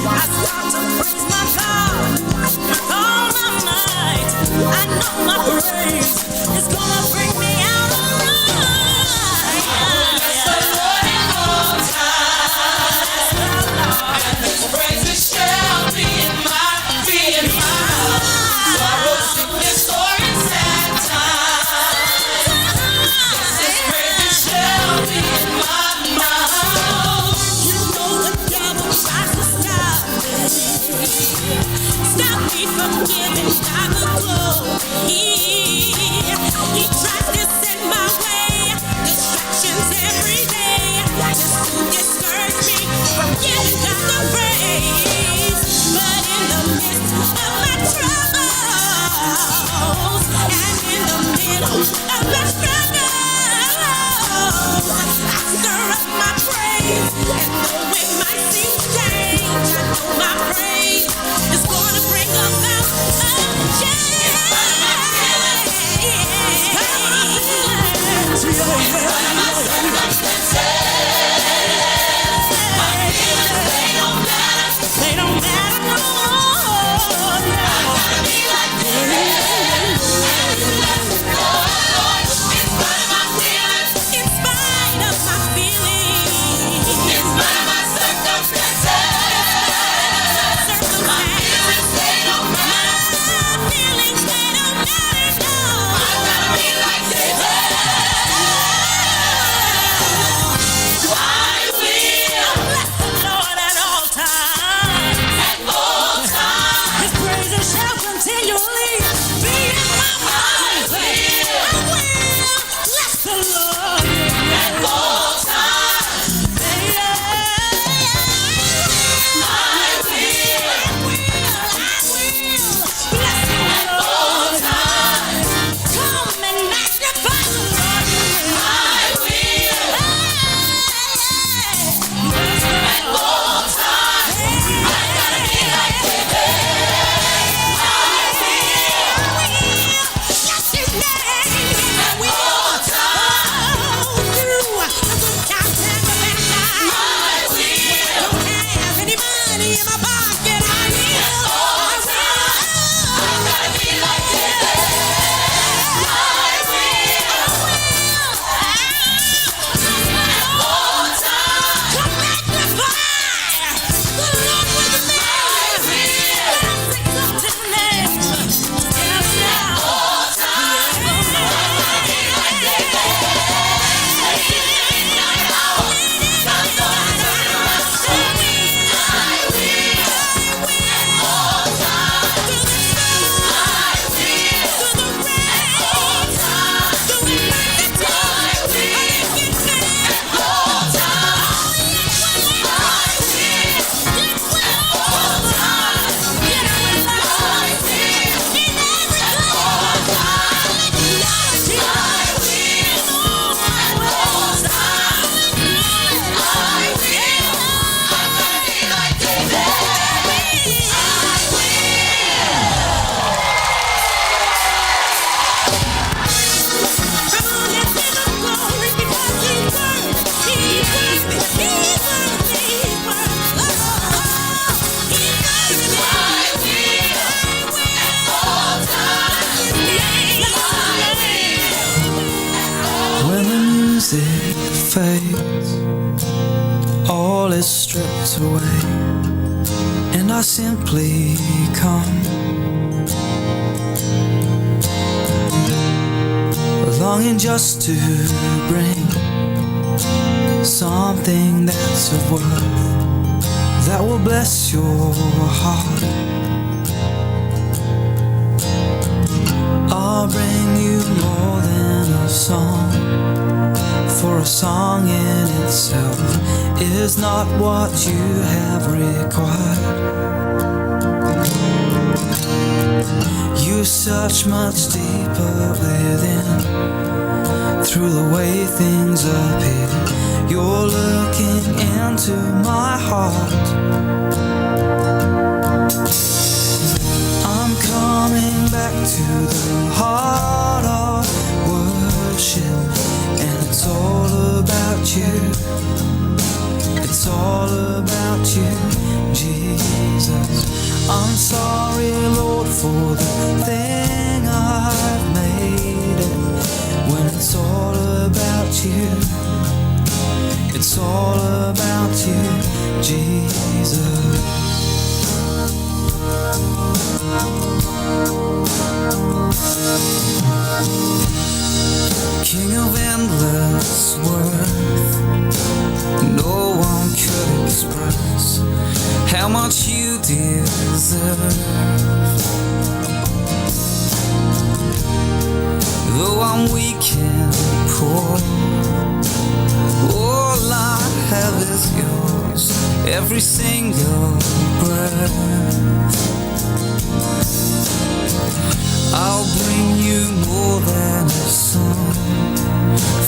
I start to praise my God with all my might. I know my praise is gonna bring me out alright. Bless the Lord at all times. And His praises shall be in my sorrow, sickness, or in sad times. Yes, His praises shall be in my mouth. You know the devil tries to stop me from giving God the glory. He tries to send my way distractions every day, just to discourage me from giving God the praise. But in the midst of my troubles, and in the middle of my struggles, I stir up my praise, and though it might seem strange, I know my praise is gonna bring about a change. They don't matter no more. I gotta be like this. In spite of my feelings, in spite of my circumstances, my feelings they don't matter. My feelings they don't matter. No, I gotta be like this. I will bless the Lord at all times. At all times, His praises shall continually be in my mouth. I will bless the Lord at all times. I will bless the Lord at all times. Come and magnify the Lord. I will at all times. I gotta be like bless His name. I will all times. Through the good times and the bad times. I will. Don't have any money in my pocket. I will. All times. I gotta be like this. I will. At all times. To magnify the Lord with me. I will. Sing something to His name. At all times. When the music fades, all is stripped away, and I simply come, longing just to bring something that's of worth, that will bless your heart. I'll bring you more than a song, for a song in itself is not what you have required. You search much deeper within, through the way things appear. You're looking into my heart. I'm coming back to the heart of worship, and it's all about you. It's all about you, Jesus. I'm sorry, Lord, for the thing I've made it. When it's all about you, it's all about you, Jesus. King of endless worth, no one could express how much you deserve. Though I'm weak and poor, all I have is yours, every single breath. I'll bring you more than a song,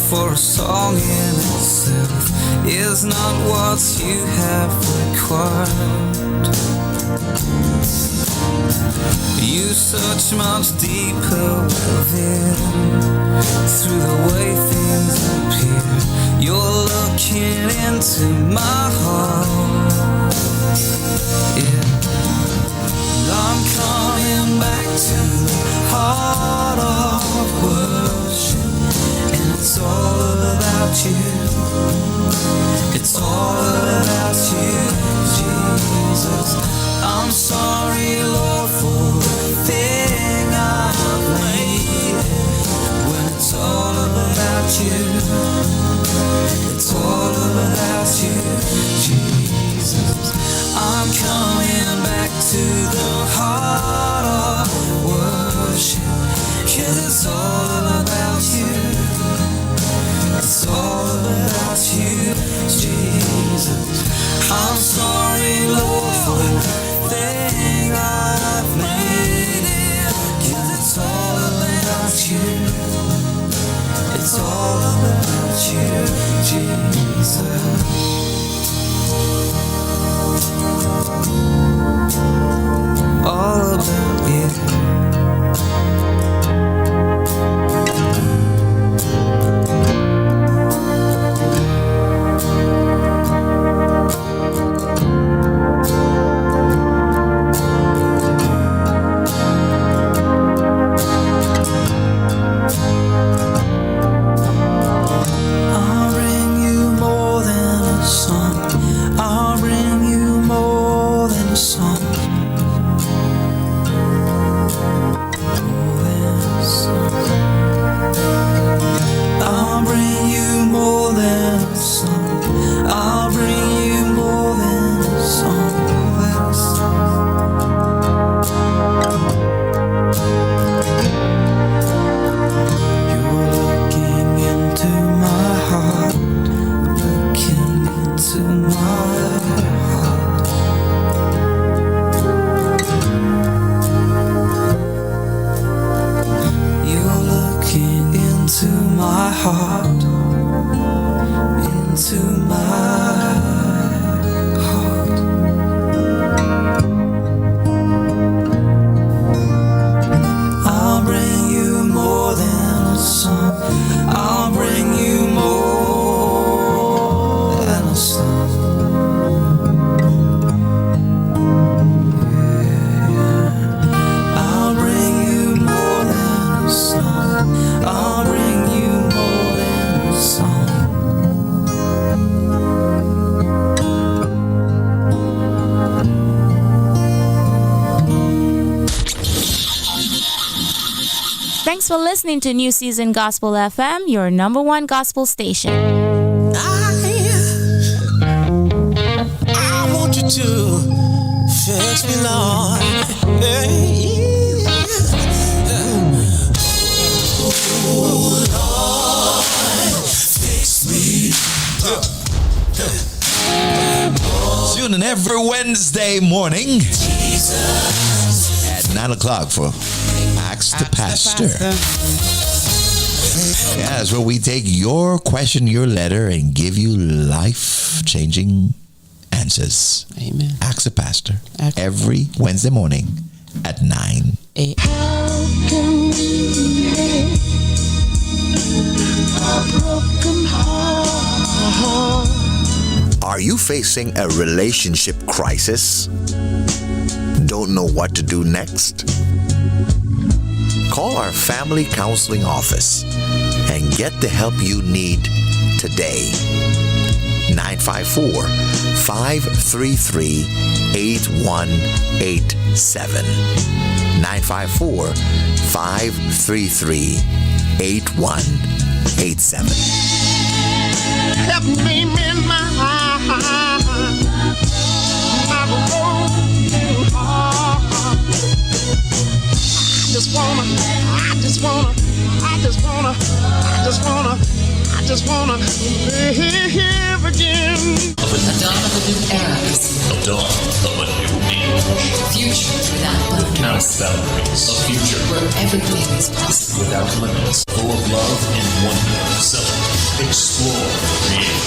for a song in itself is not what you have required. You search much deeper within, through the way things appear. You're looking into my heart. Yeah. I'm coming back to the heart of worship, and it's all about you. It's all about you, Jesus. I'm sorry, Lord, for the thing I've made. When it's all about you, it's all about you, Jesus. I'm coming back to the heart of worship, 'cause it's all about you. It's all about you, Jesus. I'm sorry, Lord, for the thing I've made it, 'cause it's all about you. It's all about you, Jesus. All about you. I'll bring you more than a song. I'll bring you more than a song. I'll bring you more than a song. I'll bring you more than a song. You're looking into my heart, looking into my heart. You're looking into my heart, into my heart. I'll bring you more than a song. I'll bring you more than a song. I'll bring you more than a song. I'll bring you more than a song. Thanks for listening to New Season Gospel FM, your number one gospel station. I want you to fix me, Lord. Oh, Lord, fix me. Tune in every Wednesday morning at 9 o'clock for Ask the Pastor. Yeah, that's where we take your question, your letter, and give you life-changing answers. Amen. Ask the Pastor every Wednesday morning at 9. Are you facing a relationship crisis? don't know what to do next? Call our family counseling office and get the help you need today. 954-533-8187. 954-533-8187. Help me mend my heart. My broken heart. I just wanna live again. Of a dawn of a new era. A dawn of a new age. Future without boundaries. Without boundaries. A future where everything is possible. without limits. Full of love and wonder. Celebrate, explore, create.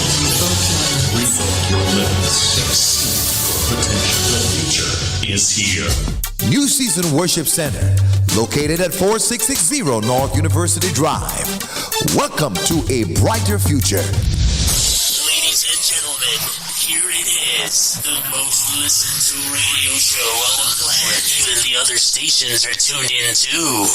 Revoke your limits. Exceed your potential. The future is here. New Season Worship Center, located at 4660 North University Drive. Welcome to a brighter future. Ladies and gentlemen, here it is, the most listened to radio show on the planet. Even the other stations are tuned in too.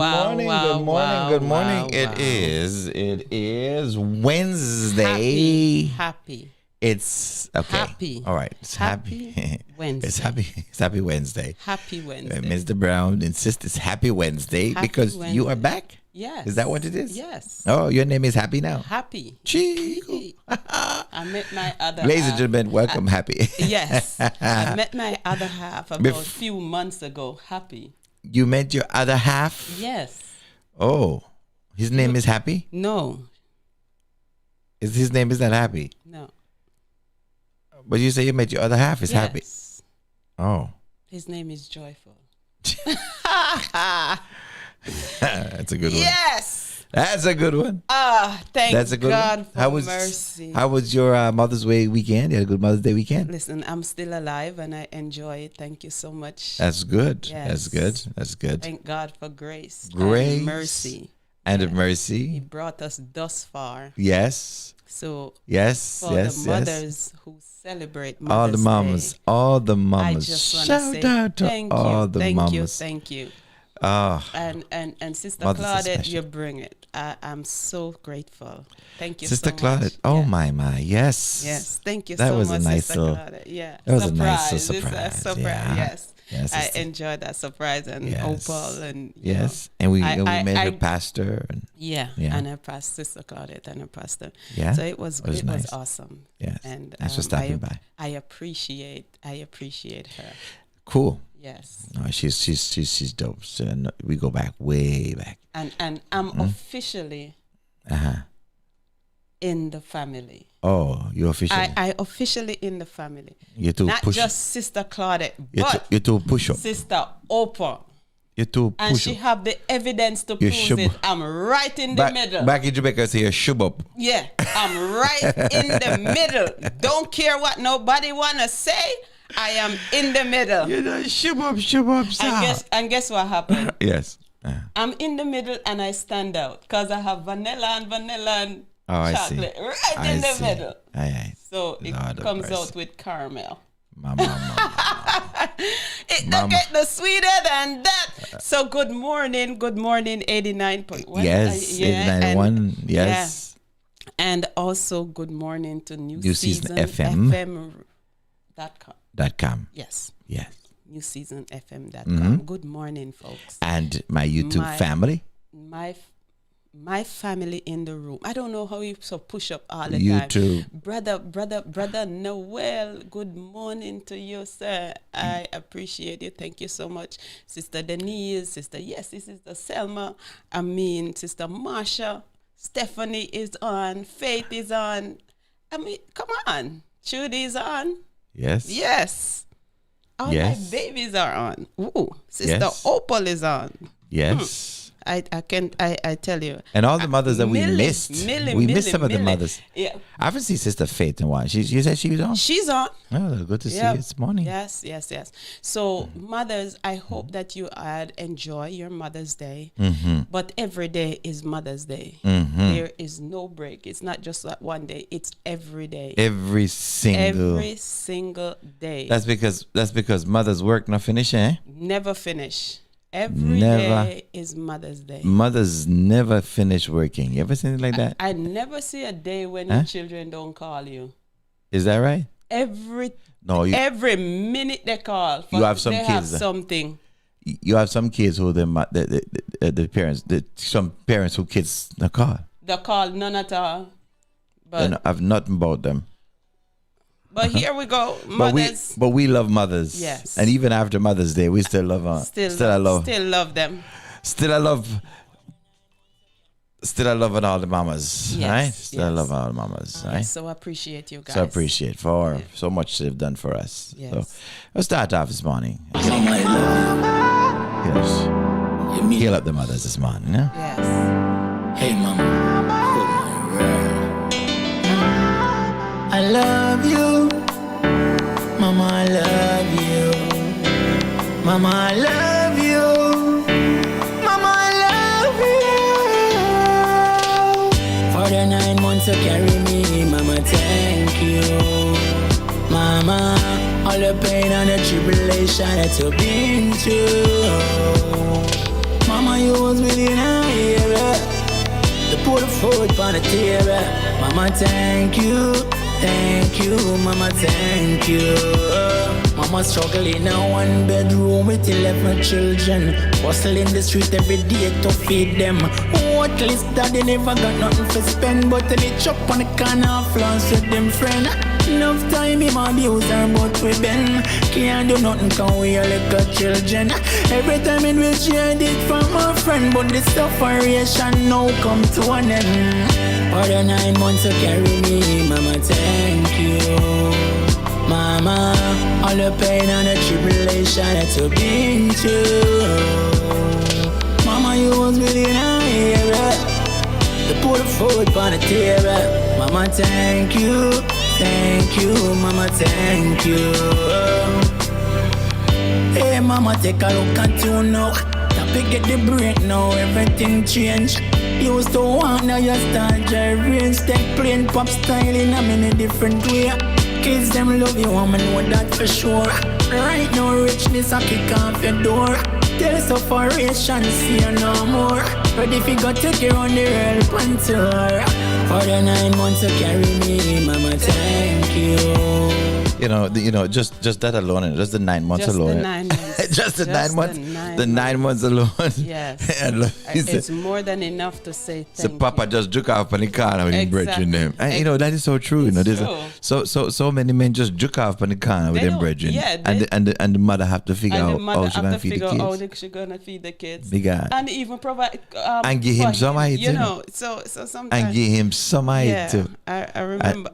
Well, good morning. It is Wednesday. Happy. It's okay. Happy. All right. It's happy. Wednesday. It's happy Wednesday. Happy Wednesday. Mr. Brown insists it's happy Wednesday because you are back? Yes. Is that what it is? Yes. Oh, your name is Happy now? Happy. Chico. I met my other Ladies and half. gentlemen, welcome, Happy. Yes. I met my other half about a few months ago. Happy. You met your other half? Yes. Oh, his name is Happy? No. His name is not Happy? No. But you say you met your other half is Happy? Yes. Oh. His name is Joyful. That's a good one. Yes. That's a good one. Thank That's a good God one. for mercy. How was your Mother's Day weekend? You had a good Mother's Day weekend? Listen, I'm still alive and I enjoy it. Thank you so much. That's good. Yes. That's good. Thank God for grace. Grace. And mercy. And He mercy. brought us thus far. Yes. So Yes. for Yes. the yes. mothers who celebrate All the Mother's mamas. Day, All the I mamas. just want Shout to say out to thank all you, the thank mamas. you, thank you. Oh, And Sister Mothers are Claudette, special. you bring it. I'm so grateful. Thank you, Sister so Claudette. much. Oh Yeah. my. Yes. Yes, thank you That so was a much, nice Sister little- Claudette. Yeah, that was a nice It's surprise. a surprise. Yeah. Yes, Yes, I sister. enjoyed that surprise and Yes. Opal and you Yes. know. And we I- met I- her pastor. And Yeah, Yeah. and her pastor, Sister Claudette, and her pastor. Yeah? So it was nice. awesome. Yes. And Thanks for stopping by. I appreciate her. Cool. Yes. No, she's dope. So, we go back way back. And I'm officially in the family. Oh, you officially. I officially in the family. You too Not push. just Sister Claudette, You but you too push up. Sister Oprah. You too And push she up. have the evidence to You prove should- it. I'm right in the middle. Back in Jamaica, say you shub up. Yeah, I'm right in the middle. Don't care what nobody wanna say. I am in the middle. You know, shub up, And guess what happened? Yes. I'm in the middle and I stand out because I have vanilla and Oh, I see. chocolate right I in the see. middle. Aye. So it Lord of comes mercy. out with caramel. It don't get no sweeter than that. So good morning, 89.1. Yes, 89.1. Yes. Yeah. And also good morning to New Season Season FM.com. Yes. Yes. NewSeasonFM.com. Good morning, folks. And my YouTube family. My family in the room. I don't know how you so push up all the YouTube. time. Brother Noel, good morning to you, sir. I appreciate you. Thank you so much. Sister Denise, Sister Selma. Sister Marsha. Stephanie is on. Faith is on. Come on. Judy is on. Yes. Yes. All my babies are on. Ooh. Sister Opal is on. Yes. I tell you. And all the mothers that we missed. We missed some of the Millie. mothers. Yeah. I haven't seen Sister Faith in a while. You said she was on? She's on. Oh, good to see you this morning. Yes. So, mothers, I hope that you enjoy your Mother's Day. But every day is Mother's Day. There is no break. It's not just that one day. It's every day. Every single day. That's because mothers work not finish, eh? Never finish. Every day is Mother's Day. Mothers never finish working. You ever seen it like that? I never see a day when your children don't call you. Is that right? Every minute they call. You have some they kids. Have something. You have some kids who the parents, some parents who kids don't call. They call none at all. But they have nothing about them. But here we go, mothers. But we love mothers. Yes. And even after Mother's Day, we still love them. Still love them. Still I love all the mamas, right? Still I love all the mamas, right? So appreciate you guys. So appreciate for so much they've done for us. Yes. So let's start off this morning. Mama, I love Yes. you. You mean Heal up the mothers this morning, yeah? Yes. Hey, mama. Oh, my word. I love you. Mama, I love you. Mama, I love you. Mama, I love you. For the 9 months you carry me, mama, thank you. Mama, all the pain and the tribulation that you've been through. Mama, you was within a year. To put the food on the table. Mama, thank you. Thank you, mama, thank you. Mama struggling in a 1-bedroom with 11 children. Hustling the street every day to feed them. What list that they never got nothing to spend, but they chop on the corner floss with them friend. Enough time him abuse her, but we been can't do nothing cause we are little children. Every time in which she had it from her friend, but the separation now come to an end. For the 9 months you carry me, mama, thank you. Mama, all the pain and the tribulation that you've been through. Mama, you was within a year to put the food on the table. Mama, thank you. Thank you, mama, thank you. Hey, mama, take a look at you now. Topic get the break now, everything change. Used to want, now you start driving. Step plain pop style in a many different way. Kids them love you, I know that for sure. Right now richness I kick off your door. Tell separation, see you no more. Ready fi go take you on the rail pan tour. For the 9 months you carry me, mama, thank you. You know, just that alone, just the 9 months alone. The 9 months. just the 9 months. The 9 months alone. Yes. It's more than enough to say thank so Papa you. just jerk off on the corner with him brethren them. And you know, that is so true. You know, there's so many men just jerk off on the corner with them brethren. Yeah, and the mother have to figure out how she's gonna feed the kids. How she's gonna feed the kids. Big guy. And even provide and give him some height, you know. So sometimes and give him some height too. I remember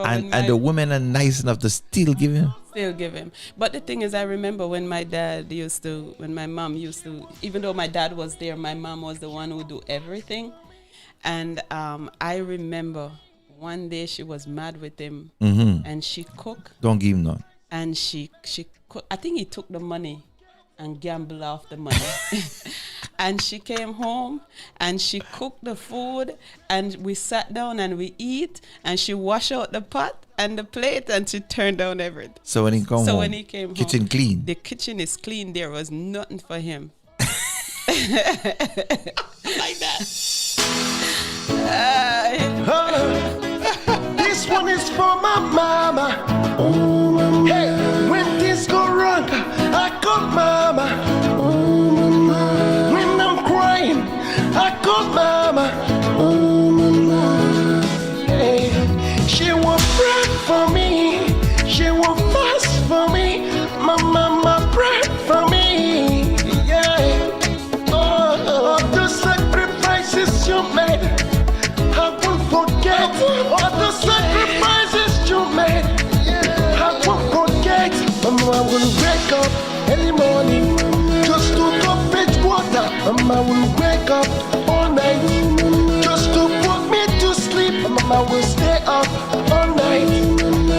when and the women are nice enough to still give him. Still give him. But the thing is, I remember when my mom used to, even though my dad was there, my mom was the one who would do everything. And I remember one day she was mad with him and she cooked. Don't give him none. And she cooked. I think he took the money and gambled off the money. And she came home and she cooked the food and we sat down and we eat and she washed out the pot and the plate and she turned down everything. So when he came home, kitchen clean. The kitchen is clean. There was nothing for him. Like that. This one is for my mama. Hey, when things go wrong, I call mama. When I'm crying, I call mama. Hey, she will pray for me. She will fast for me. My mama pray for me. Yeah. Oh, the sacrifices you made, I won't forget. All the sacrifices you made, I won't forget. Mama will wake up early morning just to go fetch water. Mama will wake up all night just to put me to sleep. Mama will stay up all night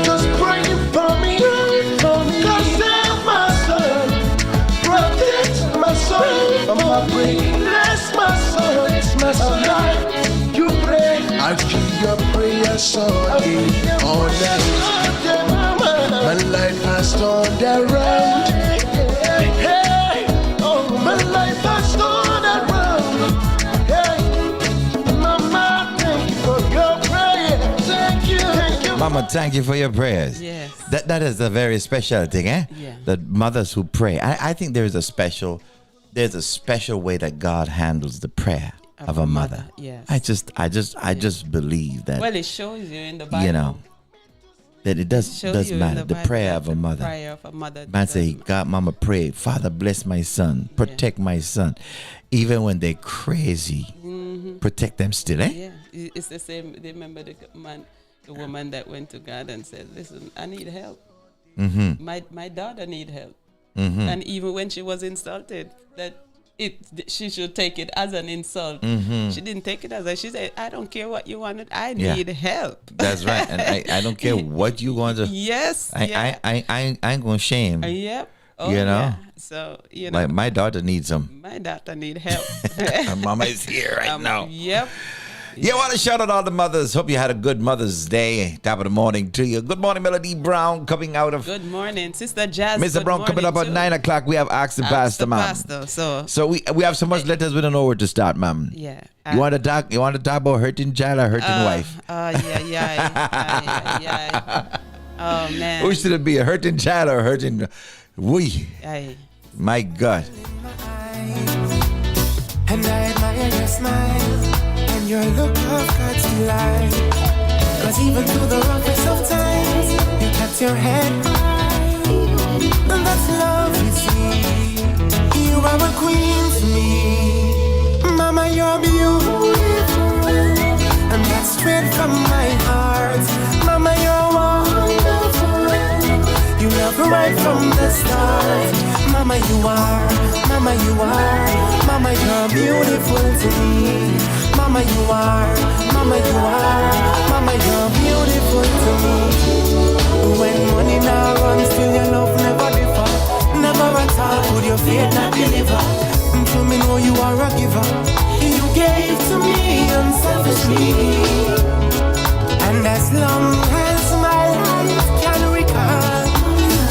just praying for me. God save my son, protect my son. Mama pray, bless my son, my son. You pray, I feel your prayers all day, all night. My life has turned around. Hey, oh, my life has turned around. Hey, Mama, thank you for your prayers. Thank you. Mama, thank you for your prayers. Yes. That is a very special thing, eh? Yeah. That mothers who pray. I think there's a special way that God handles the prayer of a mother. Yes. I just believe that. Well, it shows you in the Bible. You know, that it does matter. The prayer of a mother. Prayer of a mother. Man say, God, mama pray, Father bless my son, protect my son. Even when they're crazy, protect them still, eh? Yeah, it's the same. They remember the woman that went to God and said, listen, I need help. My daughter need help. And even when she was insulted, that she should take it as an insult. She didn't take it as a, she said, I don't care what you wanted, I need help. That's right. And I don't care what you want to. Yes. I ain't gonna shame. Yep. Oh, you know. Yeah. So you know. My daughter needs them. My daughter need help. And mama is here right now. Yep. Yeah, I want to shout out all the mothers. Hope you had a good Mother's Day. Top of the morning to you. Good morning, Melody Brown, coming out of. Good morning, Sister Jazz. Mr. Brown coming up at 9 o'clock. We have Ask the Pastor, ma'am. So we have so much letters. We don't know where to start, ma'am. Yeah. You want to talk about hurting child or hurting wife? Yeah. Oh man. Who should it be, a hurting child or hurting? My God. And I admire your smile and your look of God's delight. Cause even through the roughest of times, you kept your head high. And that's love, you see. You are a queen to me. Mama, you're beautiful. And that's straight from my heart. Mama, you're wonderful. You love right from the start. Mama, you are. Mama, you are. Mama, you're beautiful to me. Mama, you are. Mama, you are. Mama, you're beautiful to me. When money now runs, still your love never differ. Never at all would your faith not deliver. Until me know you are a giver. You gave to me unselfishly. And as long as my life can recall,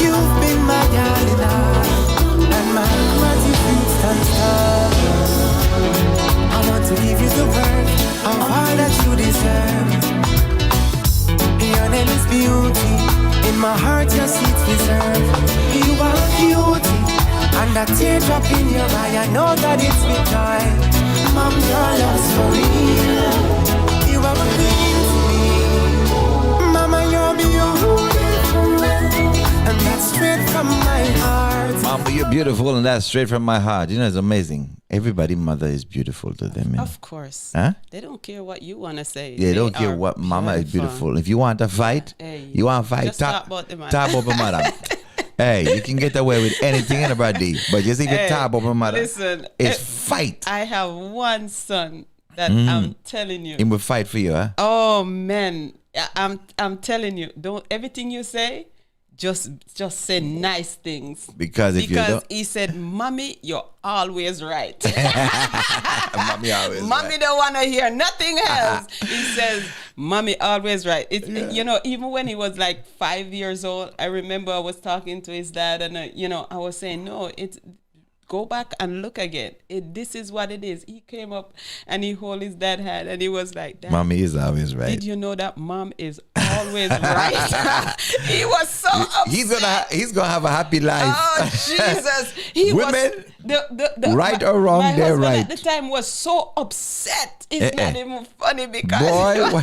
you've been my darling heart. And my gratitude stands tall. I want to give you the word of all that you deserve. Your name is beauty. In my heart your seats deserve. You are beauty. And that teardrop in your eye, I know that it's with joy. Mom, your love's for real. You are a queen to me. Mama, you're beautiful. And that's straight from my heart. Mama, you're beautiful, and that's straight from my heart. You know, it's amazing. Everybody, mother is beautiful to them. Of course. Huh? They don't care what you want to say. They don't care what mama is beautiful. If you want to fight, you want to fight, just talk about the mother. Talk about the mother. Hey, you can get away with anything in a body, but just if you talk about my mother, listen, it's fight. I have one son that I'm telling you. He will fight for you, huh? Oh man, I'm telling you. Don't everything you say, just say nice things. Because if you don't, he said, "Mommy, you're always right." mommy always Mommy right. don't want to hear nothing else. He says, "Mommy always right." You know, even when he was like 5 years old, I remember I was talking to his dad, and I was saying, "No, it's." Go back and look again. This is what it is. He came up and he held his dad's hand and he was like, Dad, Mommy is always right. did you know that mom is always right? He was so upset. He's gonna have a happy life. Oh, Jesus. He Women, was right or wrong, my they're husband right. at the time was so upset. It's not even funny because boy,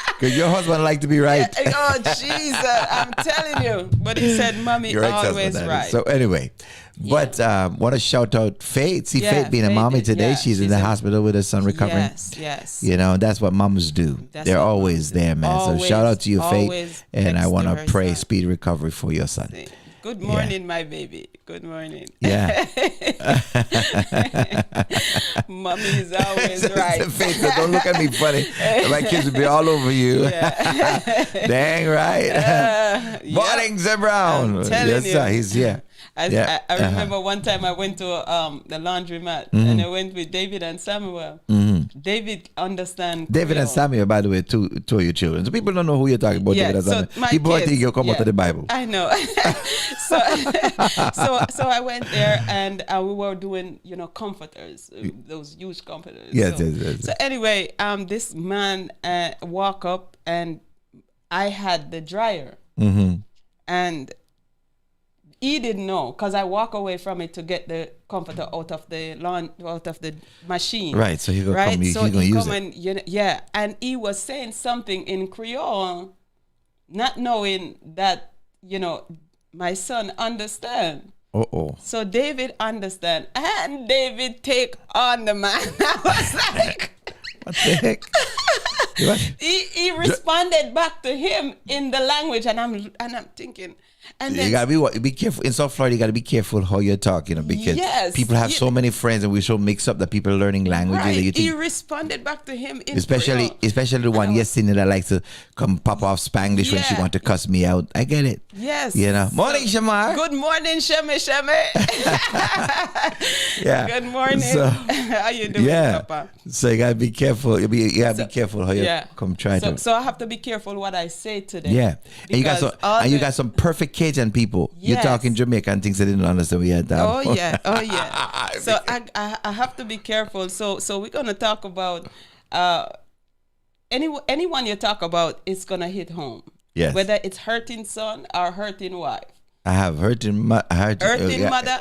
because your husband like to be right. Oh, Jesus, I'm telling you. But he said, Mommy Your always ex-husband, right. So anyway, but want to shout out Faith. See, Yeah, Faith being a Faith mommy is- today. yeah, she's in she's the in- hospital with her son recovering. Yes. You know, that's what moms do. That's They're what always moms do. there, man. So Always, shout out to you, Faith. always And I next want to to her pray son. speedy recovery for your son. Good morning, my baby. Good morning. Yeah. Mommy is always right. Faith, don't look at me funny. My kids will be all over you. Dang right. Morning, Zeb Brown. I'm telling Yes, sir. you. He's here. I remember one time I went to the laundromat and I went with David and Samuel. David understand David and Creole. Samuel, by the way, two of your children. So people don't know who you're talking about. Yeah, David and so Samuel. my People kids, think you come out of the Bible. I know. so I went there and we were doing, comforters, those huge comforters. Yes, so, yes. So anyway, this man walk up and I had the dryer and he didn't know because I walk away from it to get the comforter out of the machine. Right, so he's gonna come. He's So gonna he use come it. and and he was saying something in Creole, not knowing that my son understand. Uh-oh. So David understand, and David take on the man. I was like, what the heck? he responded back to him in the language, and I'm thinking. And then, You gotta be careful. In South Florida, you gotta be careful how you're talking, because people have so many friends, and we're so mixed up that people are learning languages. right, That you he think, responded back to him in especially the one yesterday that likes to come pop off Spanglish when she Yeah. want to cuss me out. I get it. Yes. Morning, Shamar. Good morning, Sheme. Yeah. Good morning. So, how you doing, Papa? So you gotta be careful. You gotta be careful how you come try to. So I have to be careful what I say today. Yeah, and you Because got some perfect Cajun people. You're Yes. talking Jamaican things they didn't understand. We had that. Oh yeah. So I have to be careful. So we're gonna talk about anyone you talk about, it's gonna hit home. Yes. Whether it's hurting son or hurting wife. I have hurting Mother,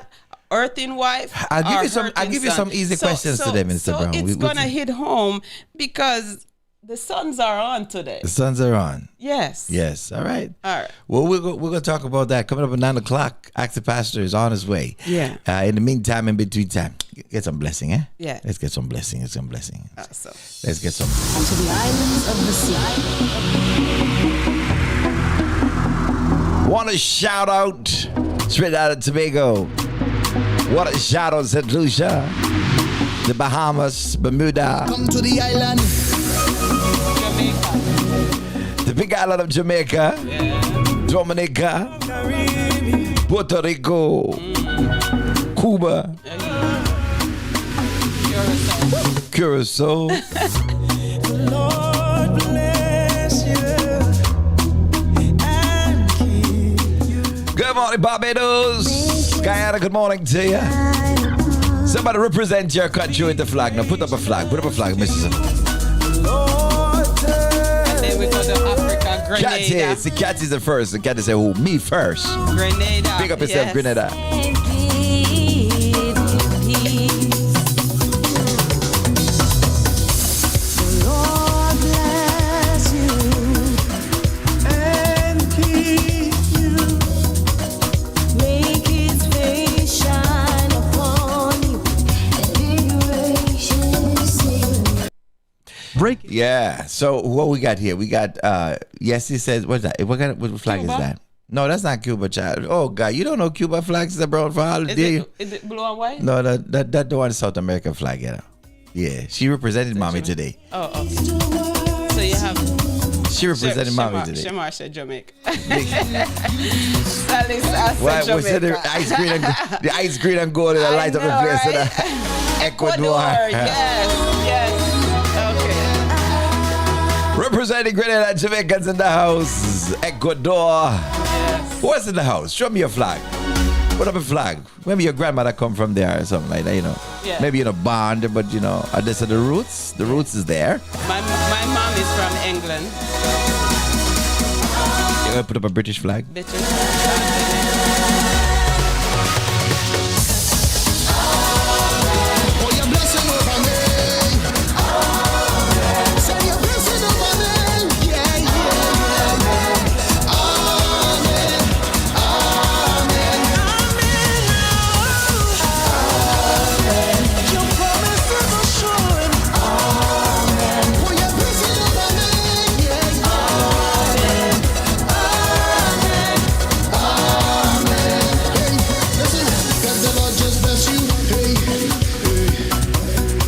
earthing wife. I'll give or you some. I'll hurting give you son. some easy questions today, Mr. Brown. It's gonna hit home because the sons are on today. The suns are on. Yes. Yes. All right. All right. Well, we're gonna talk about that coming up at 9:00. Ask the pastor is on his way. Yeah. In the meantime, in between time, get some blessing, eh? Yeah. Let's get some blessing. Get some blessing. Awesome. Let's get some. To the islands of the sea. Want to shout out straight out of Tobago. What a shout out St. Lucia, the Bahamas, Bermuda. Come to the island. Jamaica. The big island of Jamaica, Dominica, Puerto Rico, Cuba, Curacao. Lord bless you and keep you. Good morning, Barbados. Guyana, good morning to you. Somebody represent your country with the flag. Now put up a flag. Put up a flag, Mrs. And then we go to Africa, Grenada. Catty. See, Catty's the first. The Catty say, "Oh, me first." Grenada. Pick up yourself, yes. Grenada. Lord bless you and keep you. Make His face shine upon you and be gracious. Break. Yeah. So what we got here? We got. Yes, he says. What's that? What flag Cuba? is that? No, that's not Cuba, child. Oh God, you don't know Cuba flags that brought for holiday. Is it blue and white? No, that the one South American flag, you know. Yeah, she represented mommy today. Oh. So you have. She representing mommy today. Shamar said Jamaica. Sally said Why we said the Jamaica. ice cream and gold and light up the place to the Ecuador. Yes. Okay. Representing Grenada and Jamaicans in the house. Ecuador. Yes. What's in the house? Show me your flag. Put up a flag. Maybe your grandmother come from there or something like that, you know. Yeah. Maybe in a bond, but you know, this are the roots. The roots is there. My mom is from England. You're gonna put up a British flag? British.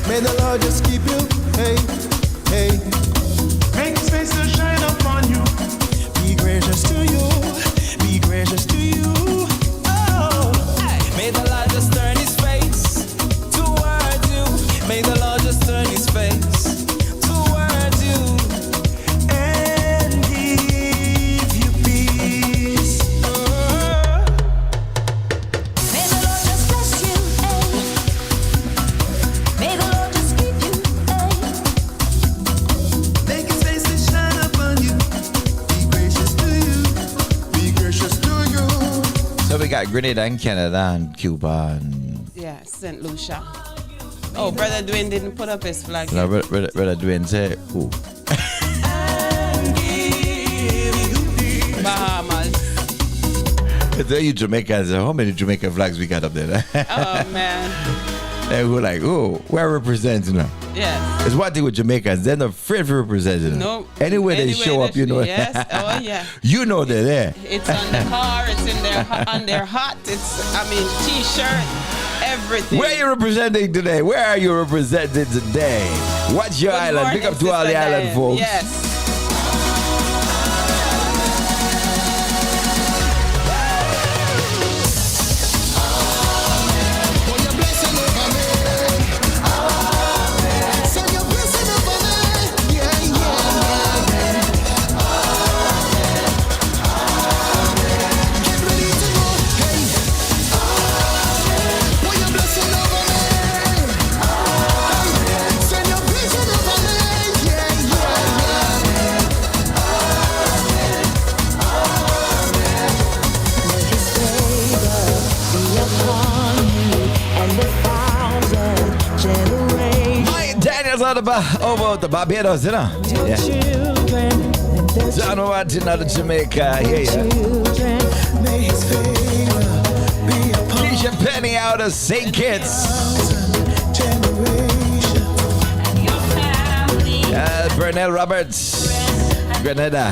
May the Lord just keep you, hey, hey. Make His face to shine upon you. Be gracious to you, be gracious to you. Oh, May the Lord just turn his face towards you. May the Lord just turn his face towards you. and give you peace. May the Lord just bless you, may the Lord just keep you, Make His face to shine upon you. Be gracious to you, be gracious to you. So we got Grenada and Canada and Cuba and Yeah, St. Lucia. Oh, Brother Dwayne didn't put up his flag. no, yet. brother Dwayne say who? Bahamas. I tell you Jamaicans, how many Jamaican flags we got up there? Oh, man. And we're like, oh, we're representing them. Yes. It's one thing with Jamaicans, they're not afraid for representing them. No. Anywhere they show up, you know. Yes. Oh, yeah. You know they're there. It's on the car. It's in their on their hat. It's T-shirt, everything. Where are you representing today? Where are you representing today? What's your Good island? morning, Big up to all the Sister island Diane. folks. Yes. Send your blessing over me. Yeah, yeah. Get ready to go. Hey. Pour your blessing over me. Send your blessing over me. Yeah, May His favor be upon you and 1,000 generations. Mike Daniels out of over the Barbados, you know. Yeah. Children and their John Martin out of Jamaica. Yeah. children. May His favor be upon Keisha Penny out of St. Kitts. generation. Bernell Roberts, Grenada.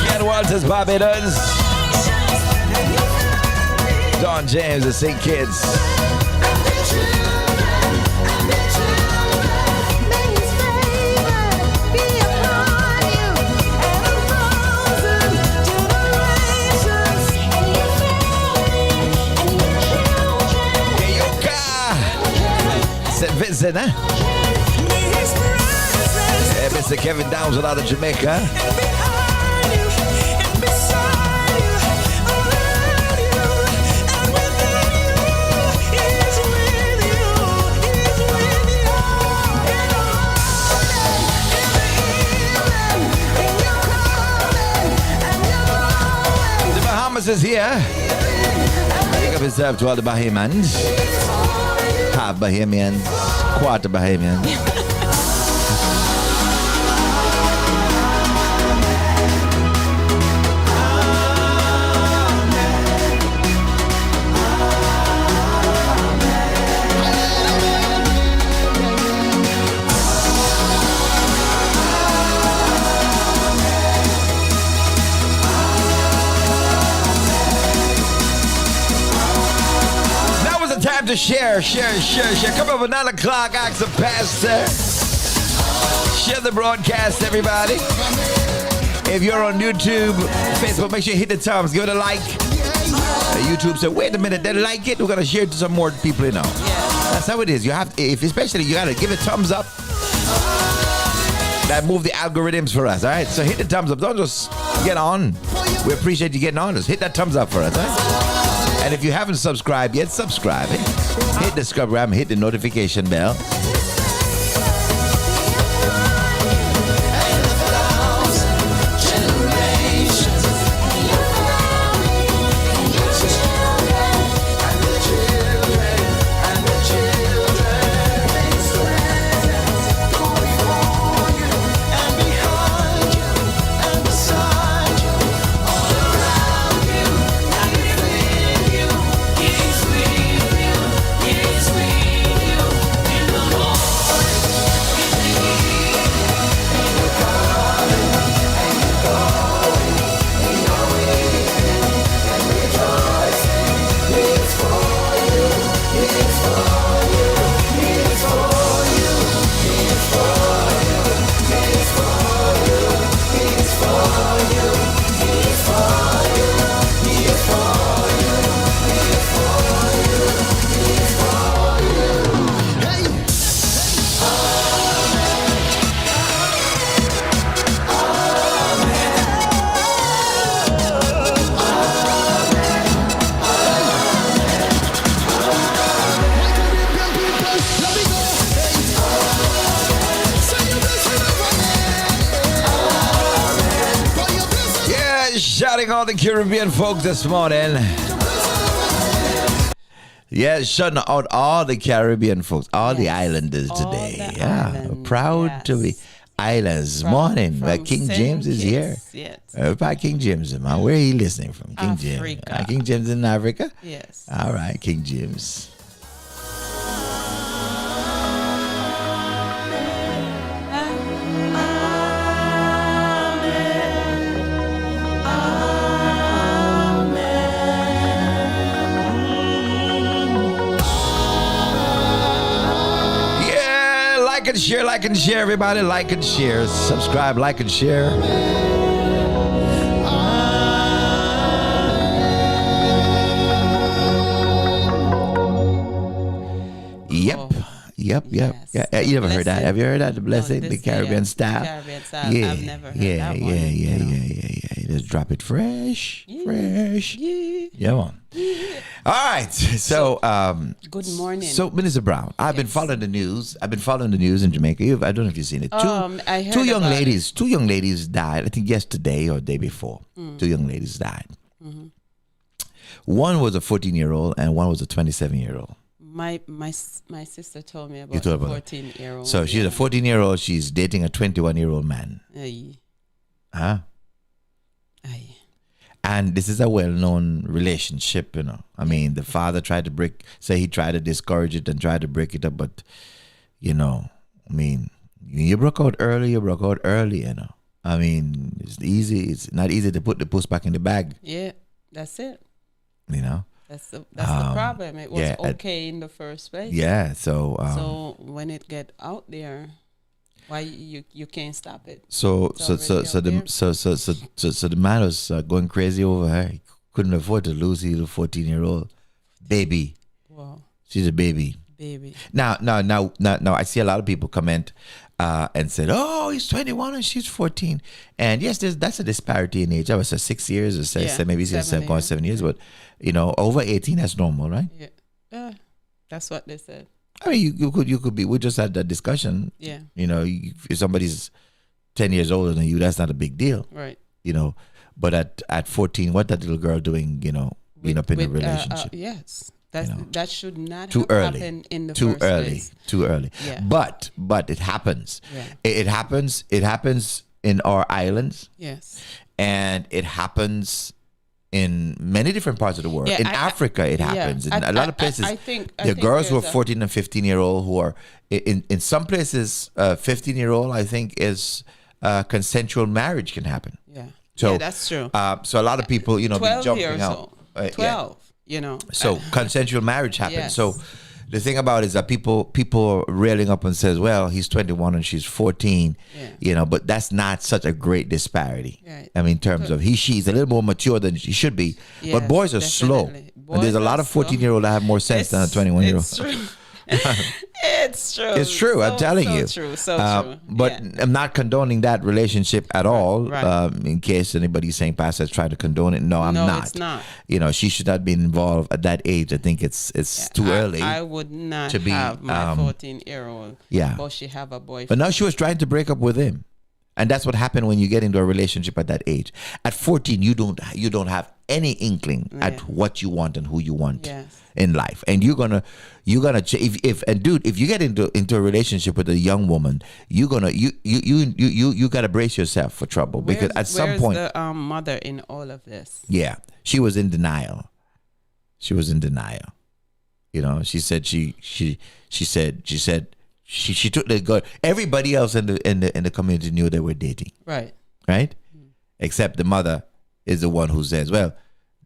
Ken Walters, Barbados. Don James of St. Kitts. St. Vincent, huh? Yeah, Mr. Kevin Downs out of Jamaica. The Bahamas is here. Big up himself to all the Bahamians. Half Bahamians, quarter Bahamians. to share. Come up at 9 o'clock, ask the pastor. Share the broadcast, everybody. If you're on YouTube, Facebook, make sure you hit the thumbs. Give it a like. YouTube said, wait a minute, they like it. We're going to share it to some more people, you know. That's how it is. You have, especially, you got to give it thumbs up. That move the algorithms for us, all right? So hit the thumbs up. Don't just get on. We appreciate you getting on. Just hit that thumbs up for us, all right? And if you haven't subscribed yet, subscribe. Hit the subscribe, hit the notification bell. Shouting all the Caribbean folks this morning. Yeah, shouting out all the Caribbean folks, all the islanders today. Proud to be islands. Morning. King James is here. Yes. By King James, man. Where are you listening from? King Africa. James. King James in Africa? Yes. All right, King James. Like and share, everybody. Like and share. Subscribe, like and share. Yep. Yes. Yeah. You never heard that? Have you heard that? The blessing, No, the Caribbean style. Caribbean style. Yeah. I've never heard that one. Yeah. Just drop it fresh. Yeah, man. All right. So, good morning. So, Minister Brown, I've been following the news. I've been following the news in Jamaica. I don't know if you've seen it. I heard two young ladies died. I think yesterday or the day before. 2 young ladies died. Mm-hmm. One was a 14-year-old and one was a 27-year-old. My sister told me about a 14-year-old. So she's a 14-year-old. She's dating a 21-year-old man. Aye. Huh? Aye. And this is a well-known relationship, you know. I mean, the father tried to discourage it and tried to break it up, but, you know, I mean, you broke out early, you know. I mean, it's not easy to put the puss back in the bag. Yeah, that's it. You know? That's the problem. It was okay in the first place. Yeah, so... so when it get out there... Why you can't stop it? So the man was going crazy over her. He couldn't afford to lose his 14-year-old baby. Wow. She's a baby. Now, I see a lot of people comment and said, "Oh, he's 21 and she's 14." And yes, that's a disparity in age. I was 6 years, or maybe he's 7 years, but you know, over 18, that's normal, right? Yeah, that's what they said. I mean, you could be. We just had that discussion. Yeah. You know, if somebody's 10 years older than you, that's not a big deal. Right. You know, but at 14, what that little girl doing? You know, being up in a relationship. Yes. That should not too have early. happened in the first place. Too early. Yeah. But it happens. Yeah. It happens in our islands. Yes. And it happens in many different parts of the world. Yeah, in Africa, it happens. In a lot of places, I think there are girls who are 14 and 15-year-old who are, in some places, 15-year-old, I think, is consensual marriage can happen. Yeah. So that's true. So a lot of people, you know, be jumping out. 12. you know. So consensual marriage happened. Yes. So the thing about it is that people are railing up and says, well, he's 21 and she's 14, you know, but that's not such a great disparity. Right. I mean, in terms of she's a little more mature than she should be, Yes, but boys are slow. definitely. And there's a Boys lot are of 14-year-old that have more sense than a 21-year-old. It's true. It's true. It's true. I'm telling so you. True. So true. But I'm not condoning that relationship at all. right. In case anybody's saying Pastor's trying to condone it, no, I'm No, not. it's not. You know, she should not be involved at that age. I think it's too early. I would not to be, have my 14-year-old. yeah. But she have a boyfriend. But now she was trying to break up with him. And that's what happened when you get into a relationship at that age. At 14, you don't have any inkling at what you want and who you want in life. And you're gonna if you get into a relationship with a young woman, you gotta brace yourself for trouble, because at some point, where's the mother in all of this? yeah, she was in denial. She was in denial. You know, she said she took the girl. Everybody else in the community knew they were dating. Right. Right? Except the mother is the one who says, well,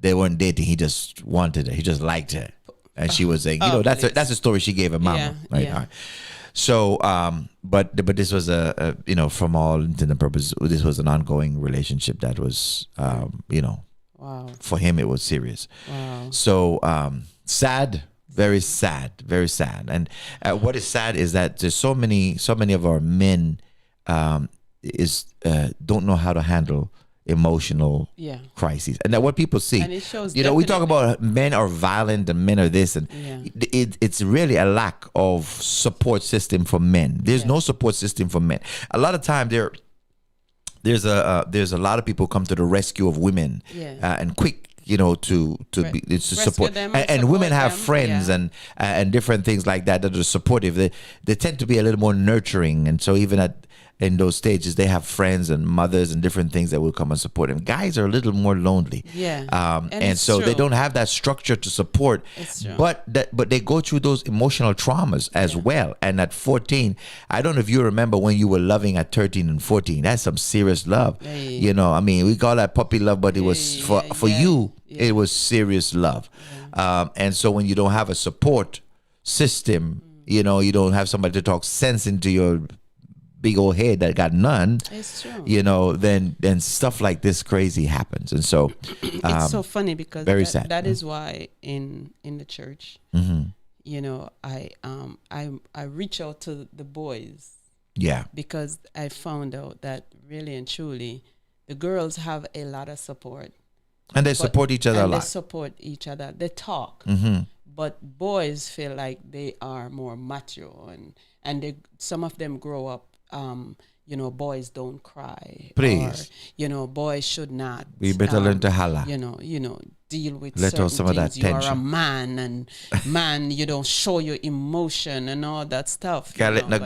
they weren't dating. He just wanted her. He just liked her. And she was saying, that's a story she gave her mama. Yeah, right? yeah. All right. So, but this was a from all intents and purposes, this was an ongoing relationship that was, wow. for him, it was serious. Wow. So, sad. Very sad, very sad. And what is sad is that there's so many of our men don't know how to handle emotional crises, and that what people see. And it shows. We talk about men are violent and men are this, and it's really a lack of support system for men. There's no support system for men. A lot of time there's a lot of people come to the rescue of women and quick. To support them and women have them, friends and different things like that are supportive. They tend to be a little more nurturing, and so even in those stages, they have friends and mothers and different things that will come and support them. Guys are a little more lonely, and so they don't have that structure to support. It's true. But they go through those emotional traumas as well. And at 14, I don't know if you remember when you were loving at 13 and 14. That's some serious love. Hey. I mean, we call that puppy love, but it was for you. Yeah. It was serious love. And so when you don't have a support system, you don't have somebody to talk sense into your big old head that got none. It's true. Then stuff like this crazy happens. And so it's so funny because very sad. That is why in the church, I reach out to the boys. Yeah. Because I found out that really and truly the girls have a lot of support. And they support each other a lot. They support each other. They talk. Mm-hmm. But boys feel like they are more macho, and some of them grow up, boys don't cry. Please. Or, boys should not. We better learn to holler. Deal with Let certain out some of that things. You are a tension. man, and man, you don't show your emotion and all that stuff. Can't let the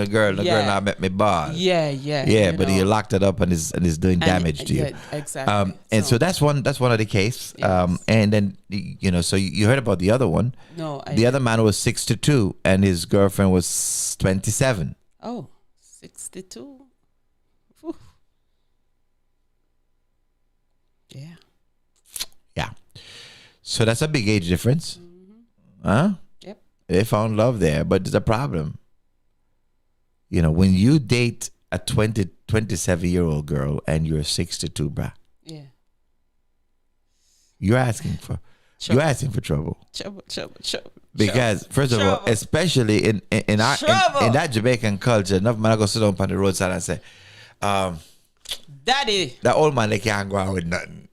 girl not make me bad. Yeah. But he locked it up and is doing damage to you. Yeah, exactly. And so that's one of the case. Yes. And then so you heard about the other one. No, the other man was 62 and his girlfriend was 27. Oh, 62. Whew. Yeah. Yeah. So that's a big age difference. Huh? Yep. They found love there, but there's a problem. When you date a 27-year-old girl and you're 62, bruh. Yeah. You're asking for trouble. Trouble. Because first of all, especially in that Jamaican culture, enough man I go sit down on the roadside and say, Daddy. that old man they can't go out with nothing.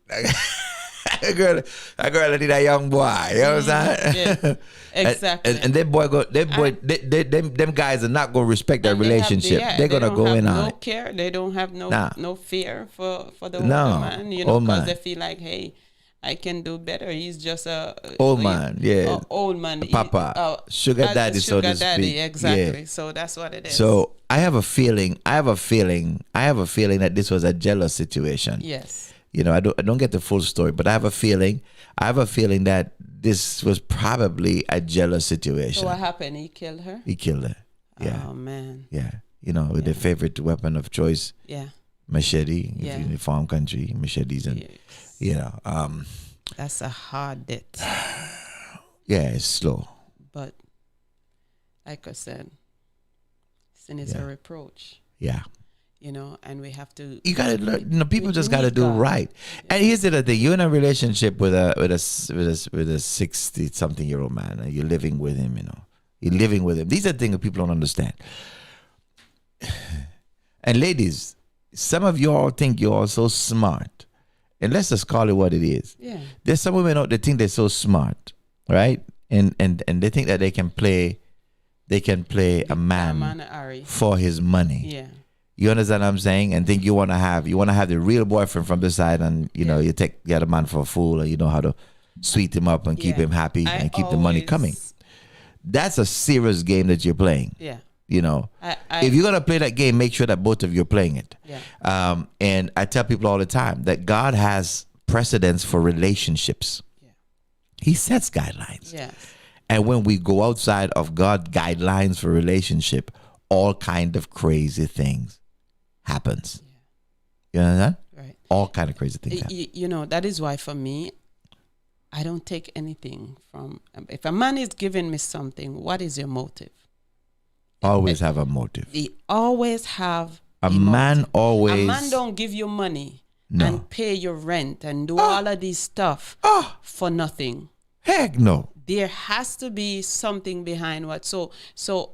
That girl need a young boy. You know what I'm saying? Yeah, exactly. and them guys are not gonna respect that relationship. They're gonna go in on it. Care. They don't have no fear for the older man. Old because man. they feel like, hey, I can do better. He's just a old man. Yeah, old man. Papa, sugar daddy, so to speak. Exactly. Yeah. So that's what it is. So I have a feeling that this was a jealous situation. Yes. I don't get the full story, but I have a feeling that this was probably a jealous situation. So what happened? He killed her? He killed her. Yeah. Oh man. Yeah. With their favorite weapon of choice. Yeah. Machete. If you're in the farm country, machetes and That's a hard debt. Yeah, it's slow. But like I said, sin is a reproach. Yeah. You know, and we have to. You gotta learn. You know, people just we gotta need do God. right. And here's the other thing: you're in a relationship with a 60-something-year-old man, and you're living with him. You know, you're living with him. These are things that people don't understand. And ladies, some of you all think you're all so smart, and let's just call it what it is. Yeah. There's some women out there think they're so smart, right? And they think that they can play a man for his money. Yeah. You understand what I'm saying? And think you want to have the real boyfriend from the side, and you know you take the other man for a fool, and you know how to sweet him up and keep him happy and keep the money coming. That's a serious game that you're playing. Yeah. You know, if you're gonna play that game, make sure that both of you are playing it. Yeah. And I tell people all the time that God has precedents for relationships. Yeah. He sets guidelines. Yes. And when we go outside of God's guidelines for relationship, all kind of crazy things happens. You understand? Right. All kind of crazy things happen. You know, that is why for me, I don't take anything from. If a man is giving me something, what is your motive? Always have a motive. They always have a man always. A man don't give you money and pay your rent and do all of these stuff for nothing. Heck no. There has to be something behind what. So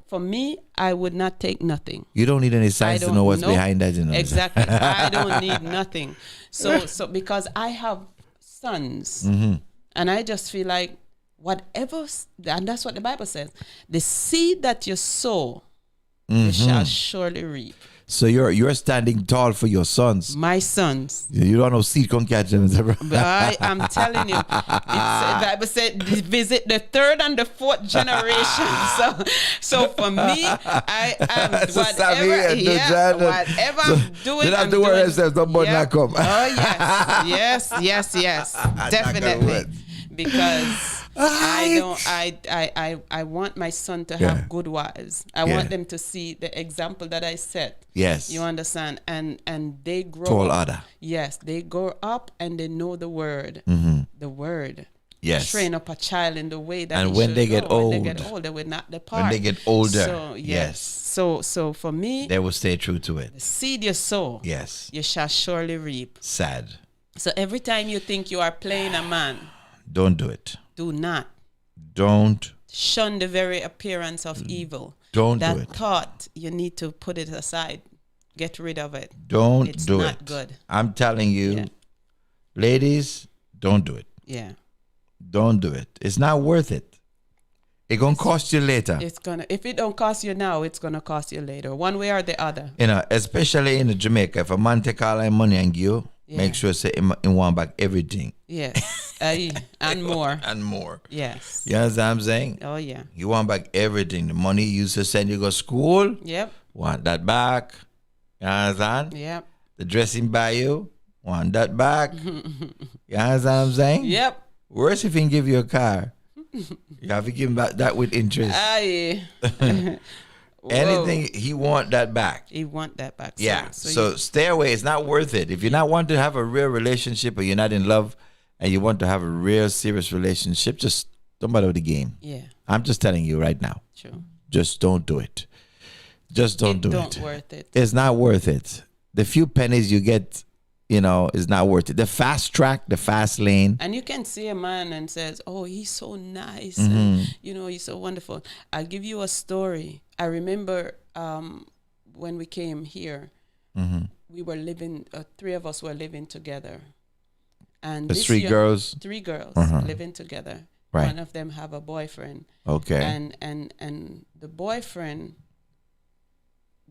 for me, I would not take nothing. You don't need any signs to know what's behind that. You know. Exactly. I don't need nothing. So because I have sons, and I just feel like whatever, and that's what the Bible says, the seed that you sow, you shall surely reap. So you're standing tall for your sons. My sons. You don't know seed can catch them. But I am telling you, the Bible said visit the third and the fourth generation. So for me, I am whatever I'm doing. You don't have to worry yourself. Don't come. Oh yes, definitely. Because I want my son to have good wives. I want them to see the example that I set. Yes. You understand? And they grow Tall up. order. Yes, they grow up and they know the word. The word. Yes. Train up a child in the way that and when they get old, they will not depart. When they get older. So, yes. So for me, they will stay true to it. The seed you sow, yes, you shall surely reap. Sad. So every time you think you are playing a man, don't do it. Do not. Don't. Shun the very appearance of evil. Don't that do it. That thought, you need to put it aside. Get rid of it. Don't it's do not it. Good. I'm telling you, ladies, don't do it. Yeah. Don't do it. It's not worth it. It's gonna cost you later. If it don't cost you now, it's gonna cost you later, one way or the other. You know, especially in Jamaica, if a man take all that money and give you, make sure say him want back everything. Yes. And more. And more. Yes. You know what I'm saying? Oh yeah. You want back everything. The money you used to send you go school. Yep. Want that back. You understand? Yep. The dressing by you. Want that back. You understand what I'm saying? Yep. Worse if he can give you a car. You have to give him back that with interest. Anything, he want that back. He want that back. So stay away. It's not worth it. If you're not wanting to have a real relationship or you're not in love and you want to have a real serious relationship, just don't bother with the game. Yeah. I'm just telling you right now. True. Just don't do it. Just don't do it. It's not worth it. It's not worth it. The few pennies you get, you know, is not worth it. The fast track, the fast lane. And you can see a man and says, oh, he's so nice. And, you know, he's so wonderful. I'll give you a story. I remember when we came here, we were living, three of us were living together. And the three girls? Three girls living together. Right. One of them have a boyfriend. Okay. And the boyfriend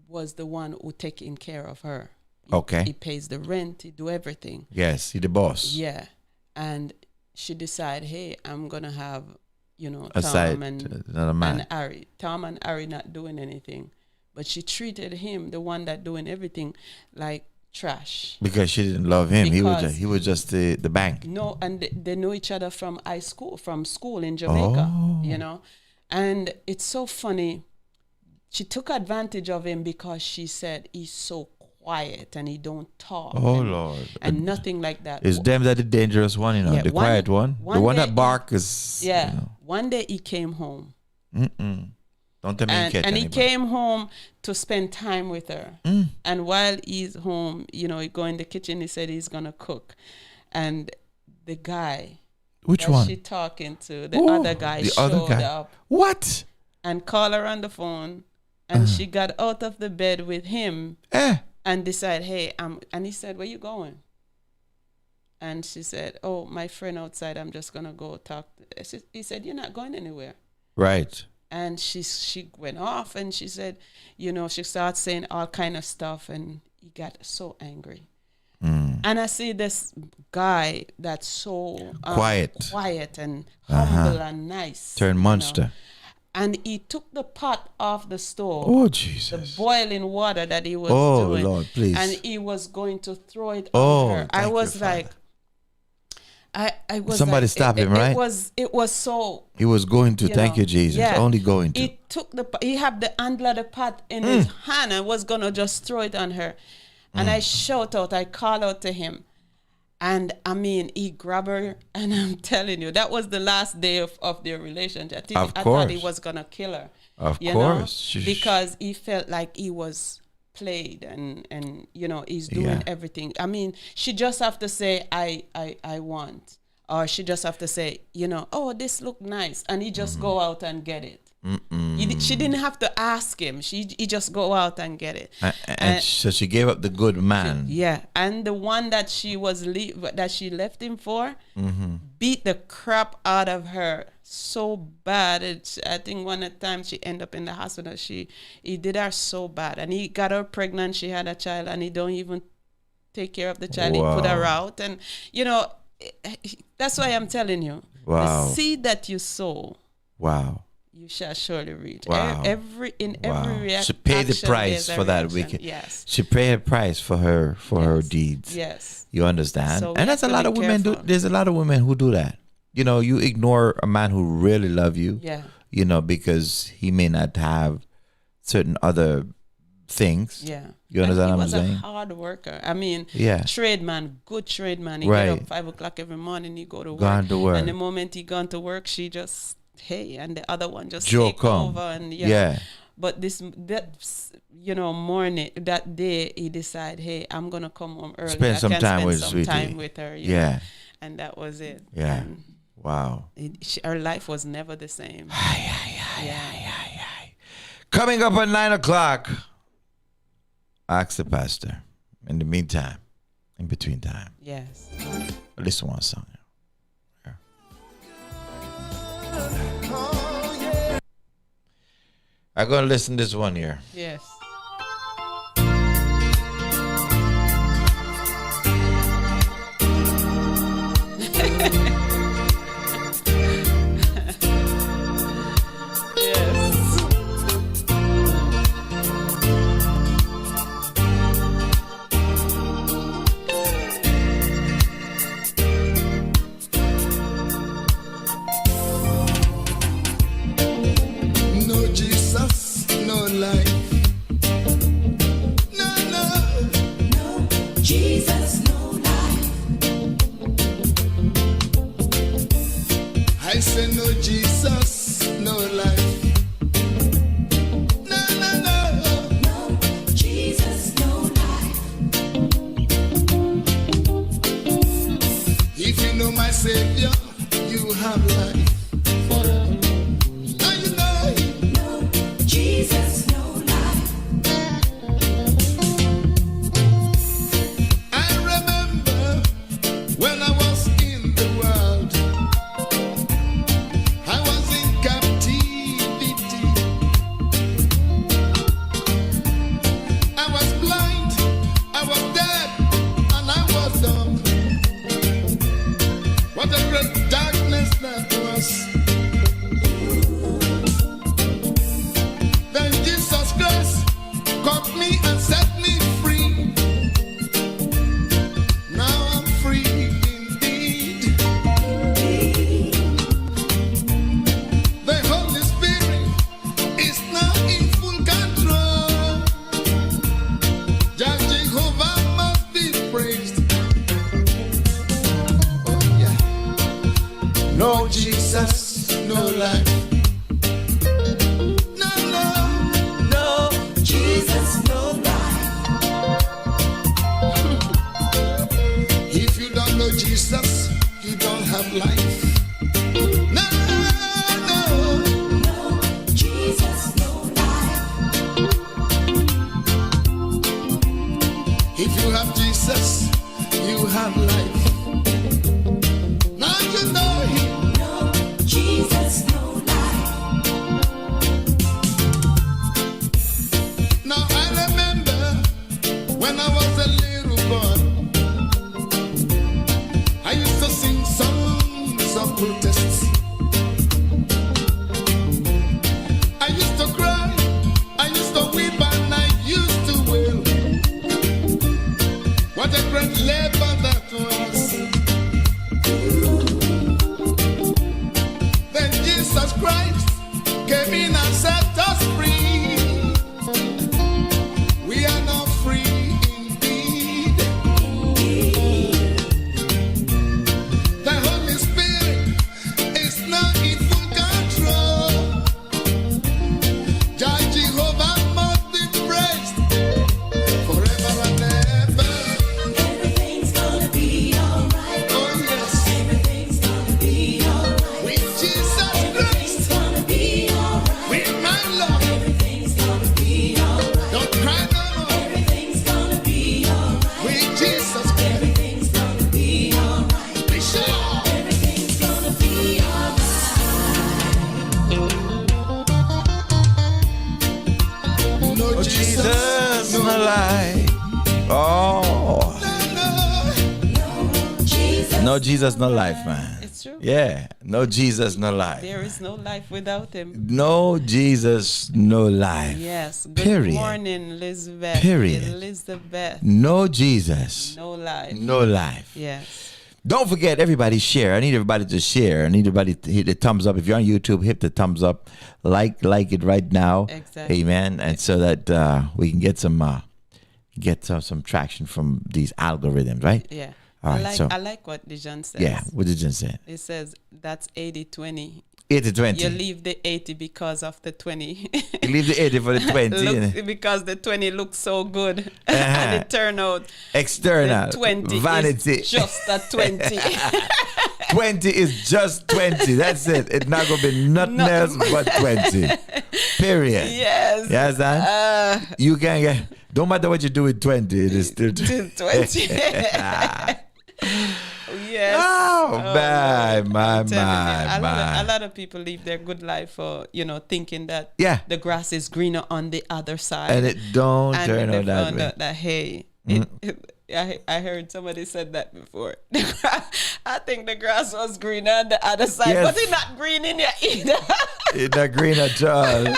was the one who taking care of her. Okay. He pays the rent. He do everything. Yes, he the boss. Yeah. And she decided, hey, I'm going to have, you know, Aside, Tom and Ari. Tom and Ari not doing anything. But she treated him, the one that doing everything, like trash. Because she didn't love him. He was just the bank. No, and they know each other from school in Jamaica, you know. And it's so funny. She took advantage of him because she said he's so quiet and he don't talk. Oh, and, Lord. and nothing like that. Is them that the dangerous one, you know, Yeah, the quiet one? The one day that bark is... Yeah. You know. One day he came home. Don't tell me And he anybody. came home to spend time with her. And while he's home, you know, he go in the kitchen, he said he's going to cook. And the guy... Which that one? she talking to, the other guy showed up. What? And called her on the phone. And she got out of the bed with him and decided, hey, and he said, where you going? And she said, oh, my friend outside, I'm just going to go talk. He said, you're not going anywhere. Right. And she went off and she said, you know, she started saying all kind of stuff and he got so angry. And I see this guy that's so quiet and humble and nice. Turn monster. You know? And he took the pot off the stove. Oh, Jesus. The boiling water that he was doing. Oh, Lord, please. And he was going to throw it on her. I was like, I was somebody like, stop him, right? It was so. He was going to. Thank you, Jesus. Yeah. Only going to. He had the handle of the pot in his hand and was gonna just throw it on her. And I shout out, I call out to him. And I mean, he grabbed her, and I'm telling you, that was the last day of their relationship. I thought he was gonna kill her. Of course, because he felt like he was played, and you know, he's doing everything. I mean, she just have to say, I want, or she just have to say, you know, oh, this look nice, and he just go out and get it. She didn't have to ask him. He just go out and get it. And so she gave up the good man. Yeah, and the one that she left him for beat the crap out of her so bad. I think one time she ended up in the hospital. He did her so bad, and he got her pregnant. She had a child, and he don't even take care of the child. Wow. He put her out, and you know, that's why I'm telling you, the seed that you sow. Wow. You shall surely reach. Wow. Every reaction. She paid the price for that wicked. Yes. She paid a price for her deeds. Yes. You understand? So and that's a lot of women do. There's a lot of women who do that. You know, you ignore a man who really love you. Yeah. You know, because he may not have certain other things. Yeah. You understand what I'm saying? He was a hard worker. I mean, trade man, good trade man. He get up 5 o'clock every morning. He go to work. Gone to work. And the moment he gone to work, she just and the other one just take over and But morning that day he decided, hey, I'm gonna come home early. Spend some time with her. You know? And that was it. Yeah. And wow. Her life was never the same. Coming up at 9 o'clock. Ask the pastor. In the meantime, in between time. Yes. Listen to one song. I'm going to listen to this one here. Yes. What a great darkness that was have life. No, no, no, Jesus, no life. If you have Jesus, you have life. Now you know him. No, Jesus, no life. Now I remember when I was a little boy, I used to sing songs of protests. I used to cry, I used to weep, and I used to wail. What a great labor that was. Then Jesus Christ came in and set us free. We are now free indeed. The Holy Spirit is now in full control. Jah Jehovah must be praised forever and ever. Everything's gonna be alright. Oh yes. Everything's gonna be alright. With Jesus Christ. Gonna be alright. With my Lord. Everything's gonna be alright. Don't cry no more. Everything's gonna be alright. With Jesus Christ. Everything's gonna be alright. Be sure. Everything's gonna be alright. No Jesus, no lie. Oh. No Jesus, no life, man. It's true. Yeah. No Jesus, no life. There is no life without him. No Jesus, no life. Yes. Good Period. morning, Elizabeth. Period. Elizabeth. No Jesus, No life. no life. Yes. Don't forget, everybody share. I need everybody to share. I need everybody to hit the thumbs up. If you're on YouTube, hit the thumbs up. Like it right now. Exactly. Amen. And so that we can get some traction from these algorithms, right? Yeah. All right. I like what Dijon says. Yeah. What did you say? It says that's 80-20. 80-20. You leave the 80 because of the 20. You leave the 80 for the 20. Because the 20 looks so good. And it turned out External. the 20 vanity. is just a 20. 20 is just 20. That's it. It's not going to be nothing else but 20. Period. Yes. You understand? You can get, don't matter what you do with 20, it is still 20. Yes. Oh, my. A lot of people live their good life for, thinking that the grass is greener on the other side. And it don't and turn they out that found way. out that, hey, I heard somebody said that before. I think the grass was greener on the other side, Yes. but it's not green in there either. It's not green at all.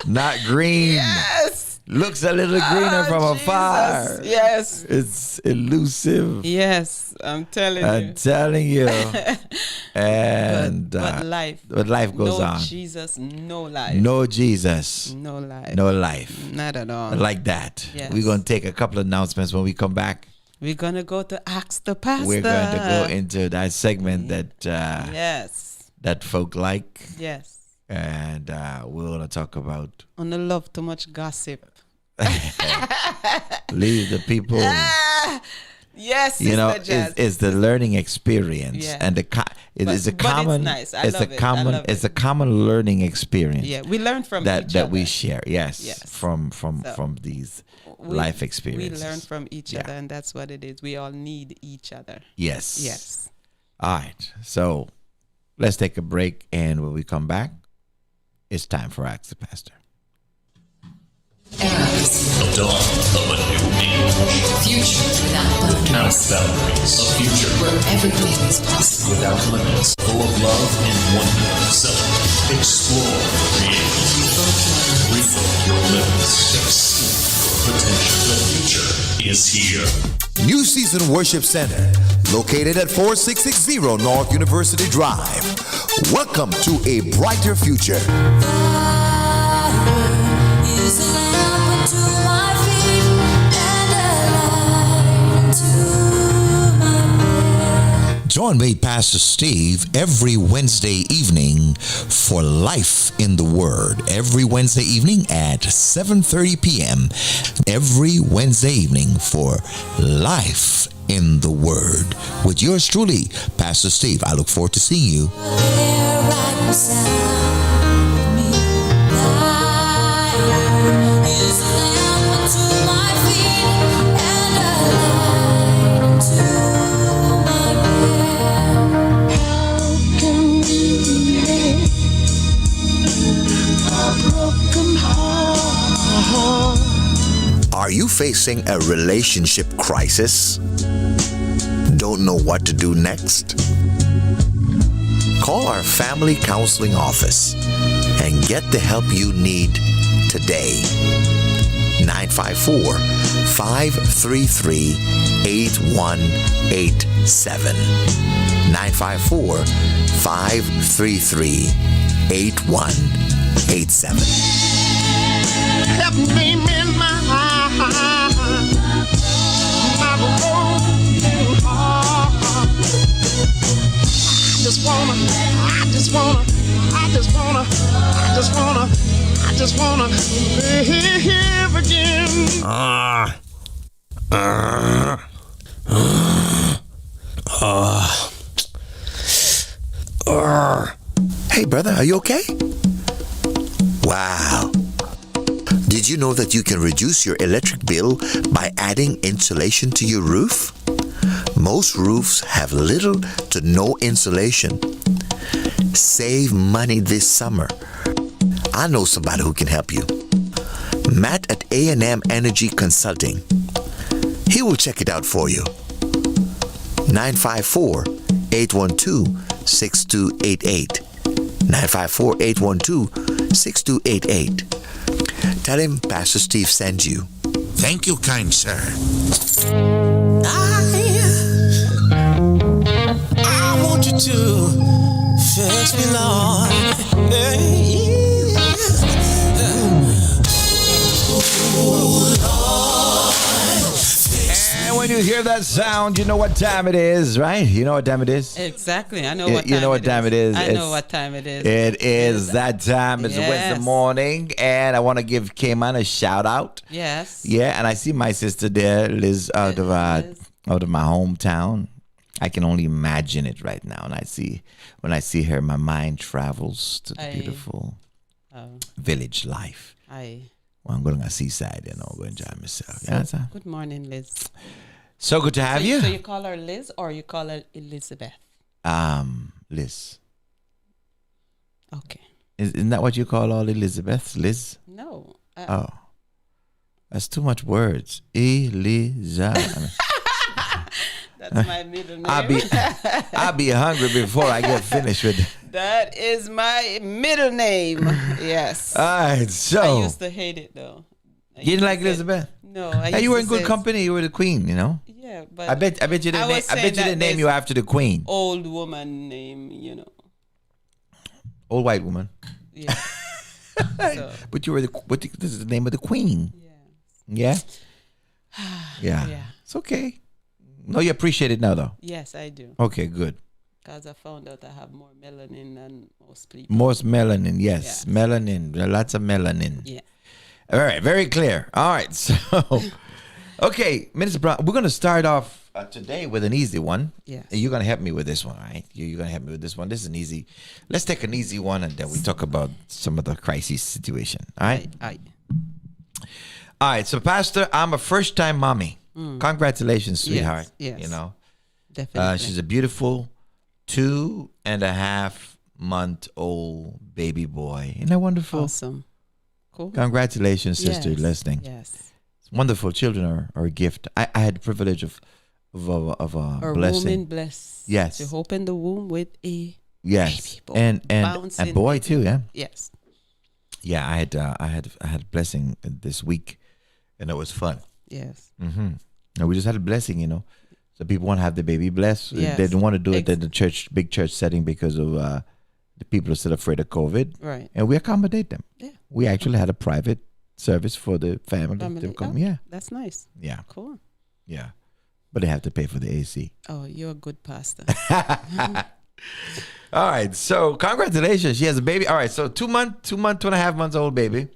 Not green. Yes. Looks a little greener from afar. Yes. It's elusive. Yes, I'm telling you. I'm telling you. And but life. But life goes no on. No Jesus, no life. No Jesus. No life. No life. Not at all. Like that. Yes. We're going to take a couple of announcements when we come back. We're going to go to Ask the Pastor. We're going to go into that segment that yes, that folk like. Yes. And we're going to talk about... On the love too much gossip. Leave the people... Yes, it's the learning experience, and it's a common. It's nice. It's a common learning experience. Yeah, we learn from that each that other. we share. Yes. From these life experiences. We learn from each other, and that's what it is. We all need each other. Yes. Yes. All right. So let's take a break, and when we come back, it's time for Ask the Pastor. The dawn of a new age. Future without Without boundaries. boundaries. A future Where everything is possible. without limits. Full of love and wonder. Celebrate. Explore. Create. Revoke your limits. Exceed your potential. The future is here. New Season Worship Center, located at 4660 North University Drive. Welcome to a brighter future. Join me, Pastor Steve, every Wednesday evening for Life in the Word. Every Wednesday evening at 7:30 p.m. Every Wednesday evening for Life in the Word. With yours truly, Pastor Steve. I look forward to seeing you. There right beside me, thy word is a lamp unto my feet and a light unto my path. How can we mend a broken heart? Are you facing a relationship crisis? Don't know what to do next? Call our family counseling office and get the help you need today. 954-533-8187. 954-533-8187. Help me mend my broken heart. I just wanna live again. Hey, brother, are you okay? Wow. Did you know that you can reduce your electric bill by adding insulation to your roof? Most roofs have little to no insulation. Save money this summer. I know somebody who can help you. Matt at A&M Energy Consulting. He will check it out for you. 954-812-6288. 954-812-6288. Tell him Pastor Steve sends you. Thank you, kind sir. I want you to fix me, Lord. And when you hear that sound, you know what time it is, right? You know what time it is? Exactly. I know what time you know what time it is. I know what time it is. It is that time. It's Yes. Wednesday morning, and I want to give Cayman a shout out. Yes. Yeah, and I see my sister there, Liz, out of my hometown. I can only imagine it right now, and when I see her, my mind travels to the beautiful village life. Well, I'm going to seaside, go enjoy myself. Good morning, Liz. So good to have you. So you call her Liz or you call her Elizabeth? Liz. Okay. Isn't that what you call all Elizabeths? Liz? No. Oh. That's too much words. Eliza. That's my middle name. I'll be hungry before I get finished with it. That is my middle name. Yes. All right, so. I used to hate it though. You didn't like Elizabeth? No. Hey, you were in good company. You were the queen, Yeah, but I bet you didn't name you after the queen. Old woman name, Old white woman. Yeah. But you were this is the name of the queen. Yeah. Yeah. Yeah. It's okay. No, you appreciate it now, though. Yes, I do. Okay, good. Because I found out I have more melanin than most people. Most melanin, yes. Yeah. Melanin. Lots of melanin. Yeah. All right, very clear. All right, so, okay, Minister Brown, we're going to start off today with an easy one. Yes. You're going to help me with this one, all right? You're going to help me with this one. This is an easy. Let's take an easy one, and then we talk about some of the crisis situation, all right? All right, so, Pastor, I'm a first-time mommy. Congratulations, sweetheart. Yes. Definitely. She's a beautiful 2.5-month-old baby boy. Isn't that wonderful? Awesome. Cool. Congratulations, sister, listening. Yes. It's wonderful. Children are a gift. I had the privilege of a blessing. Woman blessed. Yes. To open the womb with a baby boy. And boy too, yeah. Yes. Yeah, I had a blessing this week, and it was fun. Yes. Mm-hmm. And we just had a blessing, So people want to have the baby blessed. Yes. They didn't want to do it in the big church setting because of the people are still afraid of COVID. Right. And we accommodate them. Yeah. We actually had a private service for the family to come. Yeah. That's nice. Yeah. Cool. Yeah. But they have to pay for the AC. Oh, you're a good pastor. All right. So congratulations. She has a baby. All right. So 2.5 months old baby.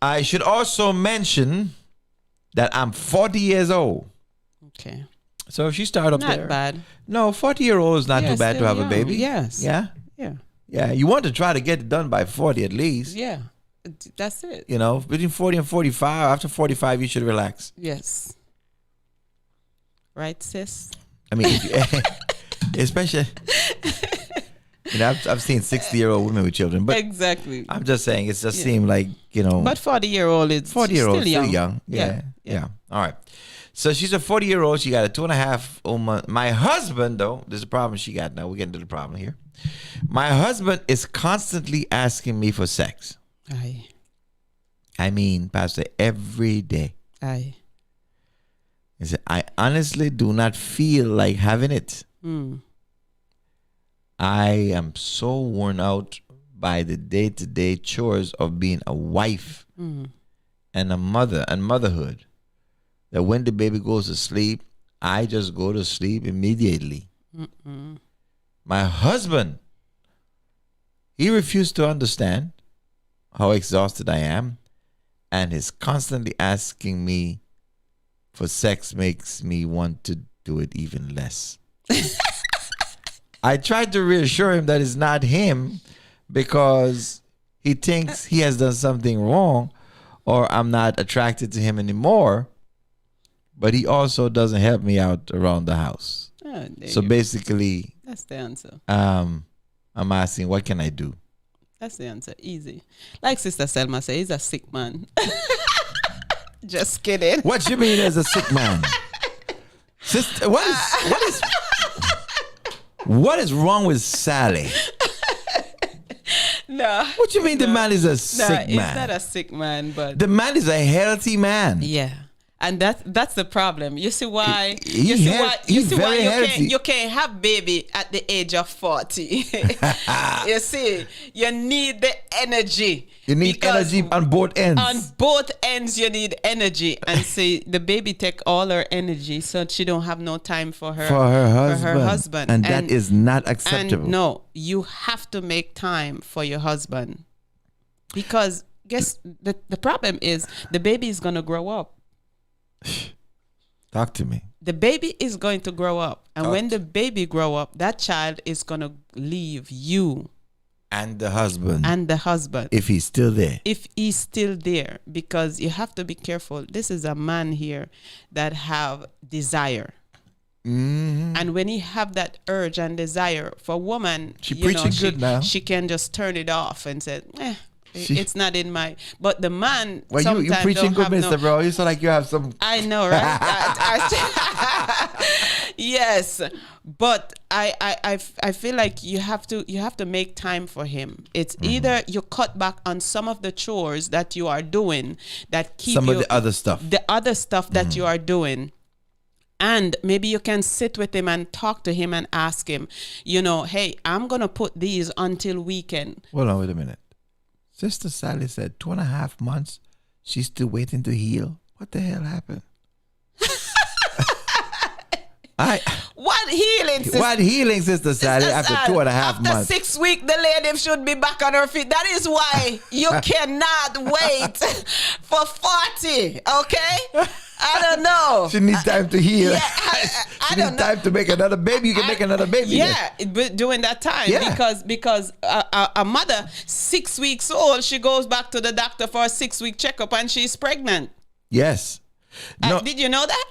I should also mention that I'm 40 years old. Okay. So if she start up Not there. bad. No, 40-year-old is not Yeah, too bad to still have a young. baby. Yes. Yeah. Yeah. Yeah. You want to try to get it done by 40 at least. Yeah. That's it. You know, between 40 and 45. After 45, you should relax. Yes. Right, sis? I mean, if you, especially, you know, I've seen 60-year-old women with children, but exactly. I'm just saying, it just seemed like, you know. But 40-year-old is 40-year-old still still young. young. Yeah. All right. So she's a 40-year-old. She got a 2.5 month. My husband, though, there's a problem she got now. We're getting to the problem here. My husband is constantly asking me for sex. Aye. I mean, Pastor, every day. Aye. He said, I honestly do not feel like having it. I am so worn out by the day-to-day chores of being a wife and a mother and motherhood that when the baby goes to sleep, I just go to sleep immediately. My husband, he refused to understand how exhausted I am, and his constantly asking me for sex makes me want to do it even less. I tried to reassure him that it's not him because he thinks he has done something wrong or I'm not attracted to him anymore. But he also doesn't help me out around the house. So basically, that's the answer. I'm asking, what can I do? That's the answer. Easy. Like Sister Selma said, he's a sick man. Just kidding. What you mean as a sick man? Sister, what is wrong with Sally? No. What you mean the man is a sick man? He's not a sick man, but the man is a healthy man. Yeah. And that's the problem. You see why? He's very healthy. You can't have baby at the age of 40. You see, you need the energy. You need energy on both ends. On both ends, you need energy. And see, the baby take all her energy, so she don't have no time for her husband. And that is not acceptable. And no, you have to make time for your husband, because guess the problem is the baby is gonna grow up. Talk to me. The baby is going to grow up, and when the baby grow up, that child is going to leave you and the husband. If he's still there. Because you have to be careful. This is a man here that have desire. And when he have that urge and desire for a woman, she can just turn it off and say, it's not in my. But the man, well, you preaching good, Mr. Bro. You sound like you have some. I know, right? Yes, but I feel like you have to make time for him. It's either you cut back on some of the chores that you are doing that keep some of the other stuff that you are doing. And maybe you can sit with him and talk to him and ask him, hey, I'm going to put these until weekend. Hold on, wait a minute. Sister Sally said 2.5 months, she's still waiting to heal. What the hell happened? What healing, sister? What healing, Sister Sally, after 2.5 months? After 6 weeks, the lady should be back on her feet. That is why you cannot wait for 40, okay? I don't know. She needs time to heal. Yeah, she needs time to make another baby. You can make another baby. Yeah, during that time. Yeah. Because a mother, 6 weeks old, she goes back to the doctor for a 6-week checkup and she's pregnant. Yes. No. Did you know that?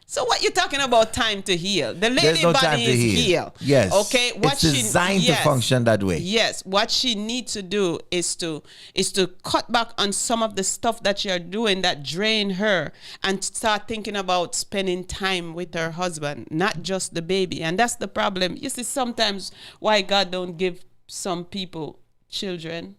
So what you talking about time to heal? The lady There's no body time to is heal. Yes. Okay. It's designed to function that way. Yes. What she needs to do is to cut back on some of the stuff that you're doing that drain her and start thinking about spending time with her husband, not just the baby. And that's the problem. You see, sometimes why God don't give some people children.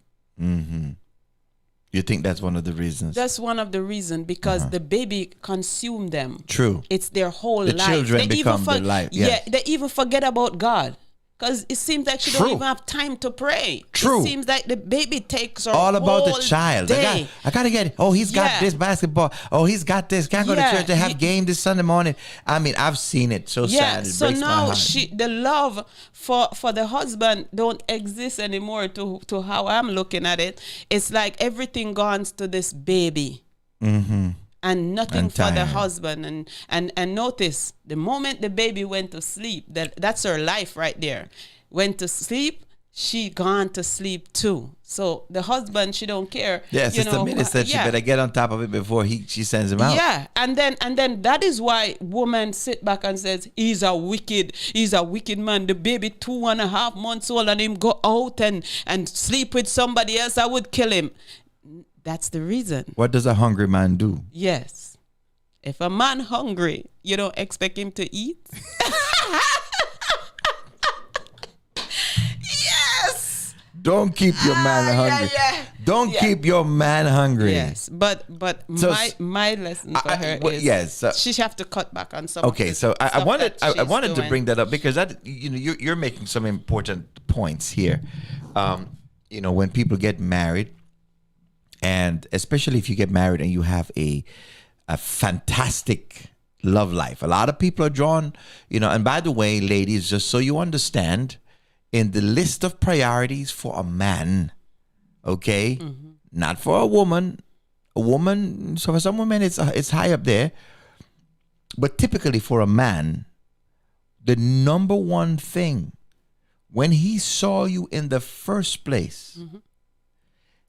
You think that's one of the reasons? That's one of the reasons, because the baby consume them. True. It's their whole life. The children become their life. Yes. Yeah, they even forget about God. Because it seems like she don't even have time to pray. True. It seems like the baby takes her all about whole the child. Day. I gotta get it. Oh, he's got this basketball. Oh, he's got this. Can't go to church. They have game this Sunday morning. I mean, I've seen it. So sad. It so breaks my now heart. the love for the husband don't exist anymore. To how I'm looking at it, it's like everything gone to this baby. and nothing And for the tired. husband. And notice, the moment the baby went to sleep, that's her life right there. Went to sleep, she gone to sleep too. So the husband, she don't care. Yeah, Sister Minnie said she better get on top of it before she sends him out. Yeah, and then that is why woman sit back and says he's a wicked man. The baby 2.5 months old and him go out and sleep with somebody else, I would kill him. That's the reason. What does a hungry man do? Yes. If a man hungry, you don't expect him to eat. Yes. Don't keep your man hungry. Don't keep your man hungry. Yes, but So my lesson for her is yes, she have to cut back on some. Okay, so I stuff wanted that I she's wanted to doing. bring that up because that you're making some important points here. When people get married, and especially if you get married and you have a fantastic love life, a lot of people are drawn. And by the way, ladies, just so you understand, in the list of priorities for a man, okay, not for a woman. A woman, so for some women, it's high up there. But typically for a man, the number one thing, when he saw you in the first place,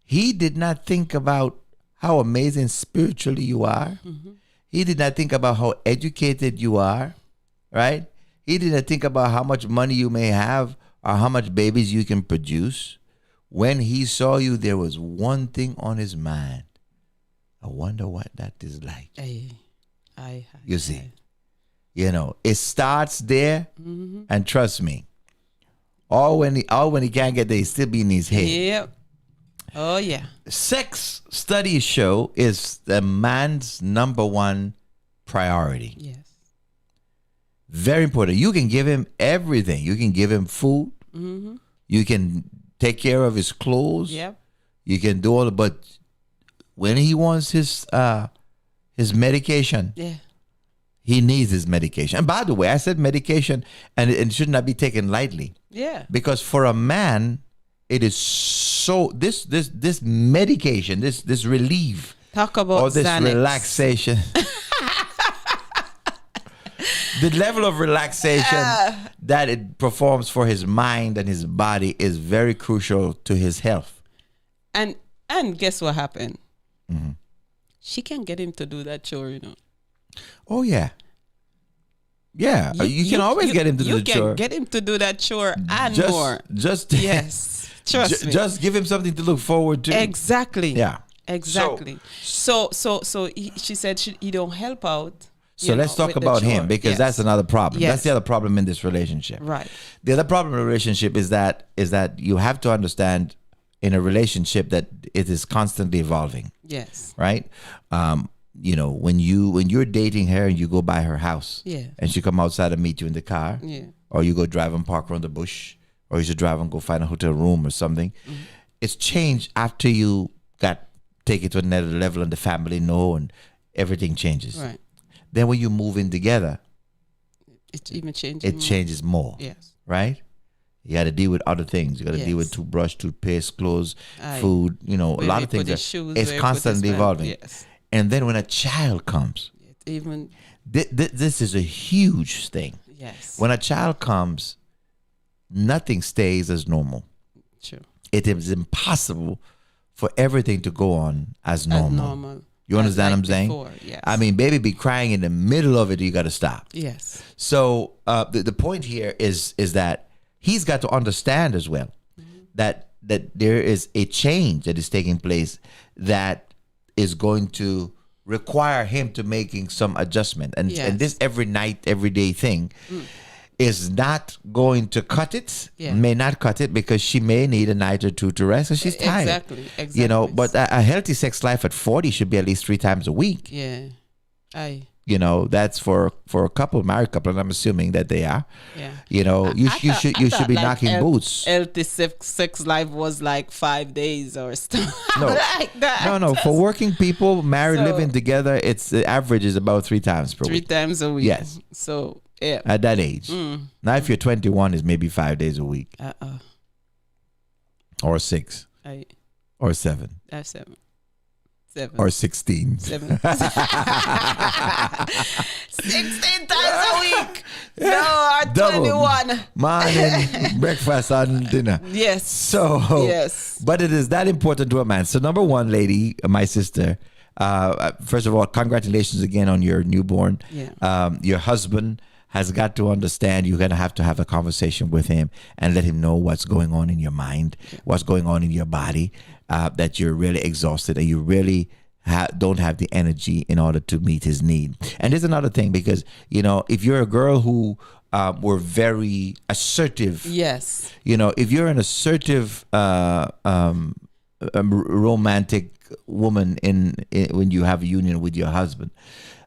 he did not think about how amazing spiritually you are. He did not think about how educated you are, right? He did not think about how much money you may have or how much babies you can produce. When he saw you, there was one thing on his mind. I wonder what that is like. You see, it starts there, and trust me, all when he can't get there, he still be in his head. Yep. Oh yeah. Sex studies show is the man's number one priority. Yes. Very important. You can give him everything. You can give him food. You can take care of his clothes. Yep. You can do all, but when he wants his medication, he needs his medication. And by the way, I said medication, and it should not be taken lightly. Yeah. Because for a man, it is so this medication, this relief, talk about or this Xanax. relaxation. The level of relaxation that it performs for his mind and his body is very crucial to his health. And guess what happened? She can get him to do that chore, Oh yeah. Yeah, you can always get him to do the chore. You can get him to do that chore and more. Yes, trust me. Just give him something to look forward to. Exactly. Yeah. Exactly. So she said he don't help out. So let's talk with the about him, chore. because Yes. that's another problem. Yes. That's the other problem in this relationship. Right. The other problem in a relationship is that you have to understand in a relationship that it is constantly evolving. Yes. Right? When you're dating her and you go by her house, and she come outside and meet you in the car, or you go drive and park around the bush, or you should drive and go find a hotel room or something. It's changed after you take it to another level and the family know, and everything changes. Right. Then when you move in together, it even changes. It changes more. Yes. Right? You got to deal with other things. You got to deal with toothbrush, toothpaste, clothes, food. A lot of things. It's constantly evolving. Yes. And then when a child comes, even this is a huge thing. Yes. When a child comes, nothing stays as normal. True. It is impossible for everything to go on as normal. You understand what I'm saying? Before, yes. I mean, baby be crying in the middle of it. You got to stop. Yes. So the point here is that he's got to understand as well that there is a change that is taking place that is going to require him to making some adjustment. And this every night, every day thing is not going to cut it, may not cut it, because she may need a night or two to rest, so she's tired. Exactly. But a healthy sex life at 40 should be at least 3 times a week. Yeah. That's for a couple, married couple, and I'm assuming that they are. Yeah. You should be knocking boots. Healthy sex life was like 5 days or stuff like that. No. For working people, married, living together, the average is about 3 times per week. 3 times a week. Yes. So, yeah. At that age. Now, if you're 21, it's maybe 5 days a week. Or 6. Or 7. That's 7. 7. or 16? 7. 16 times a week. No, or Double. 21. Morning, breakfast, and dinner. Yes. So, yes. But it is that important to a man. So, number one, lady, my sister, first of all, congratulations again on your newborn. Yeah. Your husband has got to understand you're going to have a conversation with him and let him know what's going on in your mind, what's going on in your body, that you're really exhausted and you really don't have the energy in order to meet his need. And there's another thing, because, if you're a girl who were very assertive. Yes. If you're an assertive romantic woman when you have a union with your husband,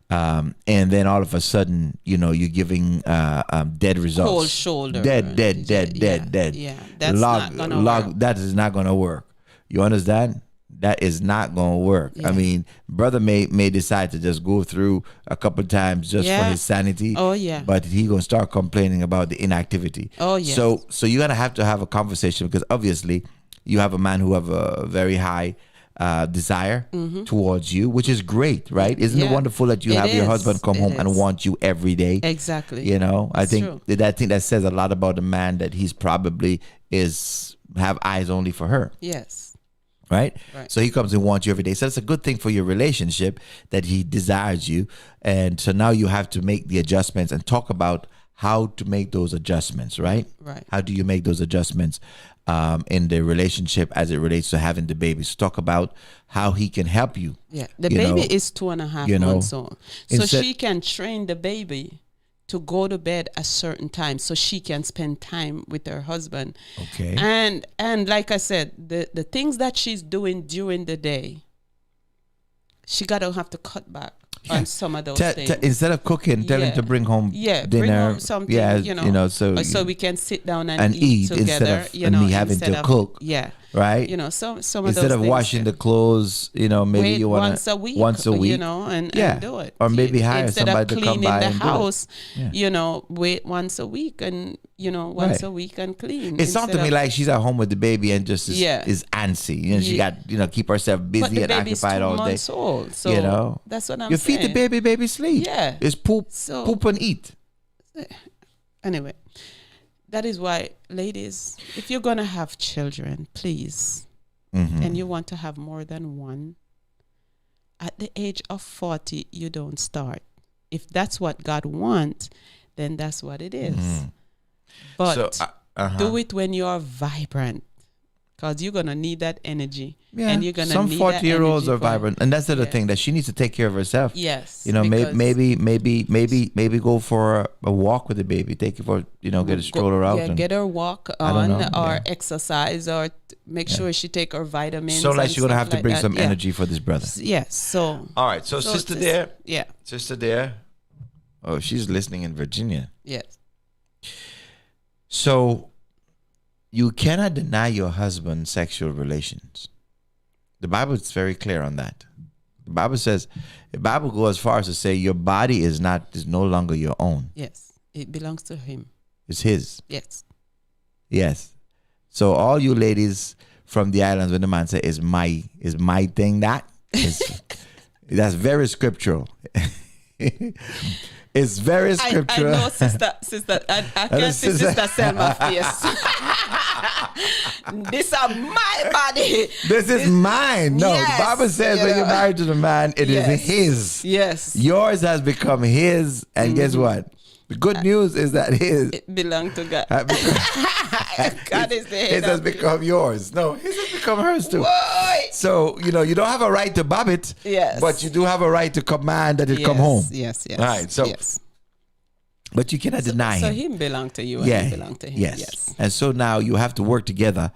and then all of a sudden, you're giving dead results. Cold shoulder. Dead. Yeah, that's not gonna work. That is not gonna work. You understand? That is not gonna work. Yeah. I mean, brother may decide to just go through a couple of times just for his sanity. Oh yeah. But he gonna start complaining about the inactivity. Oh yeah. So you're gonna have to have a conversation, because obviously you have a man who have a very high desire towards you, which is great, right? Isn't it wonderful that you have your husband come home and want you every day? Exactly. I think that says a lot about a man, that he's probably have eyes only for her. Yes. Right? So he comes and wants you every day. So that's a good thing for your relationship, that he desires you. And so now you have to make the adjustments and talk about how to make those adjustments, right? Right. How do you make those adjustments in the relationship as it relates to having the baby? So talk about how he can help you. Yeah. The baby is 2.5 months old. So she can train the baby to go to bed a certain time so she can spend time with her husband. Okay. And like I said, the things that she's doing during the day, she gotta have to cut back on some of those things. Instead of cooking, tell him to bring home dinner. Bring home something, so we can sit down and eat together, instead of me having to cook. Yeah. Right? Some of those instead of things, washing the clothes, maybe you want once a week, and do it. Or maybe hire instead somebody of to come cleaning by the and house, do it. wait once a week and once a week and clean. It sounds to me like she's at home with the baby and just is antsy. She got keep herself busy and occupied all day. But the baby's 2 months old, so that's what I'm you saying. feed the baby sleep. Yeah, it's poop and eat. Anyway, that is why, ladies, if you're gonna have children, please, and you want to have more than one, at the age of 40, you don't start. If that's what God wants, then that's what it is. But do it when you're vibrant, because you're gonna need that energy. Yeah, and you're gonna some need 40-year-olds are vibrant, and that's the other thing, that she needs to take care of herself. Yes, maybe go for a walk with the baby. Take it for get a stroller out. Yeah, get her walk on, or exercise, or make sure she take her vitamins. So like she's gonna have to like bring that. some energy for this brother. Yes. So all right. So sister there. Yeah. Sister there. Oh, she's listening in Virginia. Yes. So you cannot deny your husband sexual relations. The Bible is very clear on that. The Bible says, the Bible goes as far as to say your body is no longer your own. Yes, it belongs to him. It's his. Yes. Yes. So all you ladies from the islands, when the man says is my thing, that's very scriptural. It's very scriptural. I know, sister. I can see Sister Selma face. This is my body. This is mine. No, yes, the Bible says when you're married to the man, it is his. Yes. Yours has become his, and guess what? The good news is that it belongs to God. God is the head. His has become yours. No, his has become hers too. Boy. So, you don't have a right to bob it. Yes. But you do have a right to command that it come home. Yes. All right. So, but you cannot deny him. So him belong to you and you belong to him. Yes. And so now you have to work together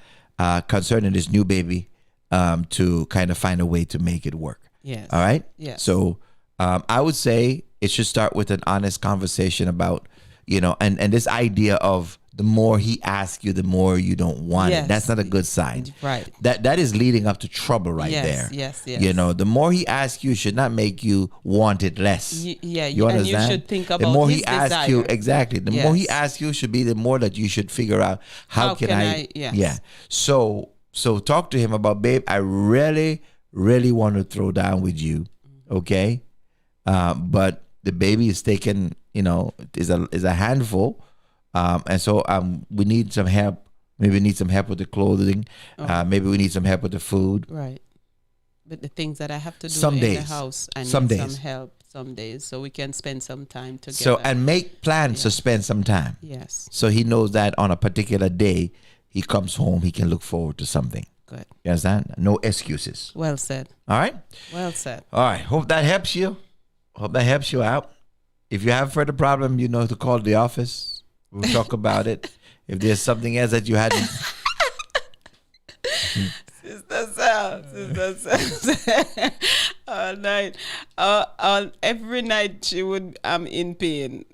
concerning this new baby to kind of find a way to make it work. Yes. All right? Yes. So I would say it should start with an honest conversation about, and this idea of the more he asks you, the more you don't want it. That's not a good sign. Right. That is leading up to trouble there. Yes. The more he asks you should not make you want it less. You understand? And you should think about the more his he asks desire. you, exactly. The more he asks you should be the more that you should figure out how can I. Yes. Yeah. So talk to him about, babe, I really, really want to throw down with you, okay? But the baby is taken, is a handful, and so we need some help. Maybe we need some help with the clothing. Maybe we need some help with the food. Right. But the things that I have to do Some in days. the house, I Some need days. some help some days, so we can spend some time together. So, and make plans to spend some time. Yes. So he knows that on a particular day, he comes home, he can look forward to something. Good. You understand? No excuses. Well said. All right? Well said. All right. Hope that helps you. Hope that helps you out. If you have further problem, you know to call the office. We'll talk about it. If there's something else that you hadn't. Sister Sal. All night. Every night she would in pain.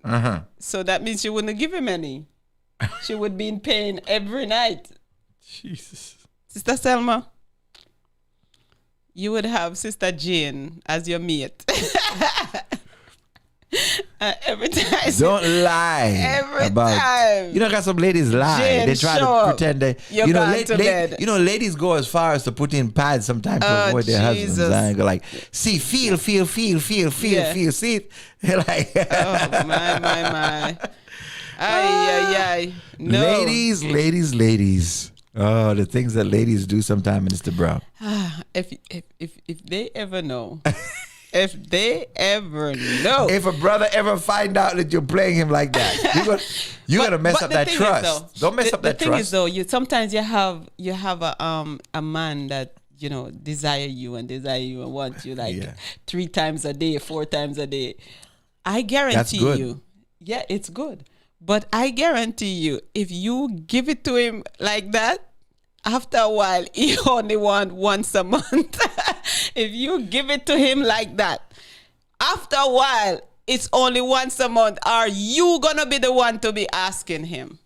So that means she wouldn't give him any. She would be in pain every night. Jesus. Sister Selma, you would have Sister Jane as your mate. Every time. Don't lie. Every time. You know, got some ladies lie. Jane, they try sure. to pretend they. You're gone to bed. Ladies go as far as to put in pads sometimes to avoid their husbands. Jesus. And go like, see, feel. See it. Like. Oh my. Ay. No. Ladies. Oh, the things that ladies do sometimes, Minister Brown. If they ever know. If they ever know. If a brother ever find out that you're playing him like that, you're gonna mess up that trust. Don't mess up that trust. The thing is, though, sometimes you have a man that desire you and want you like 3 times a day, 4 times a day. I guarantee you, yeah, it's good. But I guarantee you, if you give it to him like that, after a while, he only want once a month. If you give it to him like that, after a while, it's only once a month. Are you going to be the one to be asking him?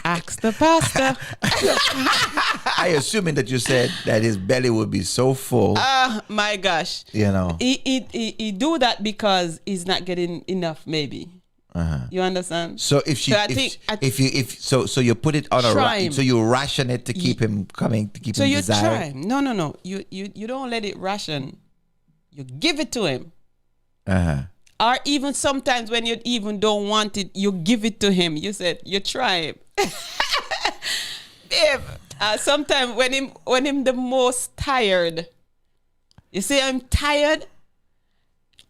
Ask the pastor. I assuming that you said that his belly would be so full. My gosh. He do that because he's not getting enough, maybe. You understand? So if you put it on so you ration it to keep him coming, to keep him desiring. So you try. No. You don't let it ration. You give it to him. Or even sometimes when you even don't want it, you give it to him. You said you try him. Babe, sometimes when him the most tired, you say I'm tired.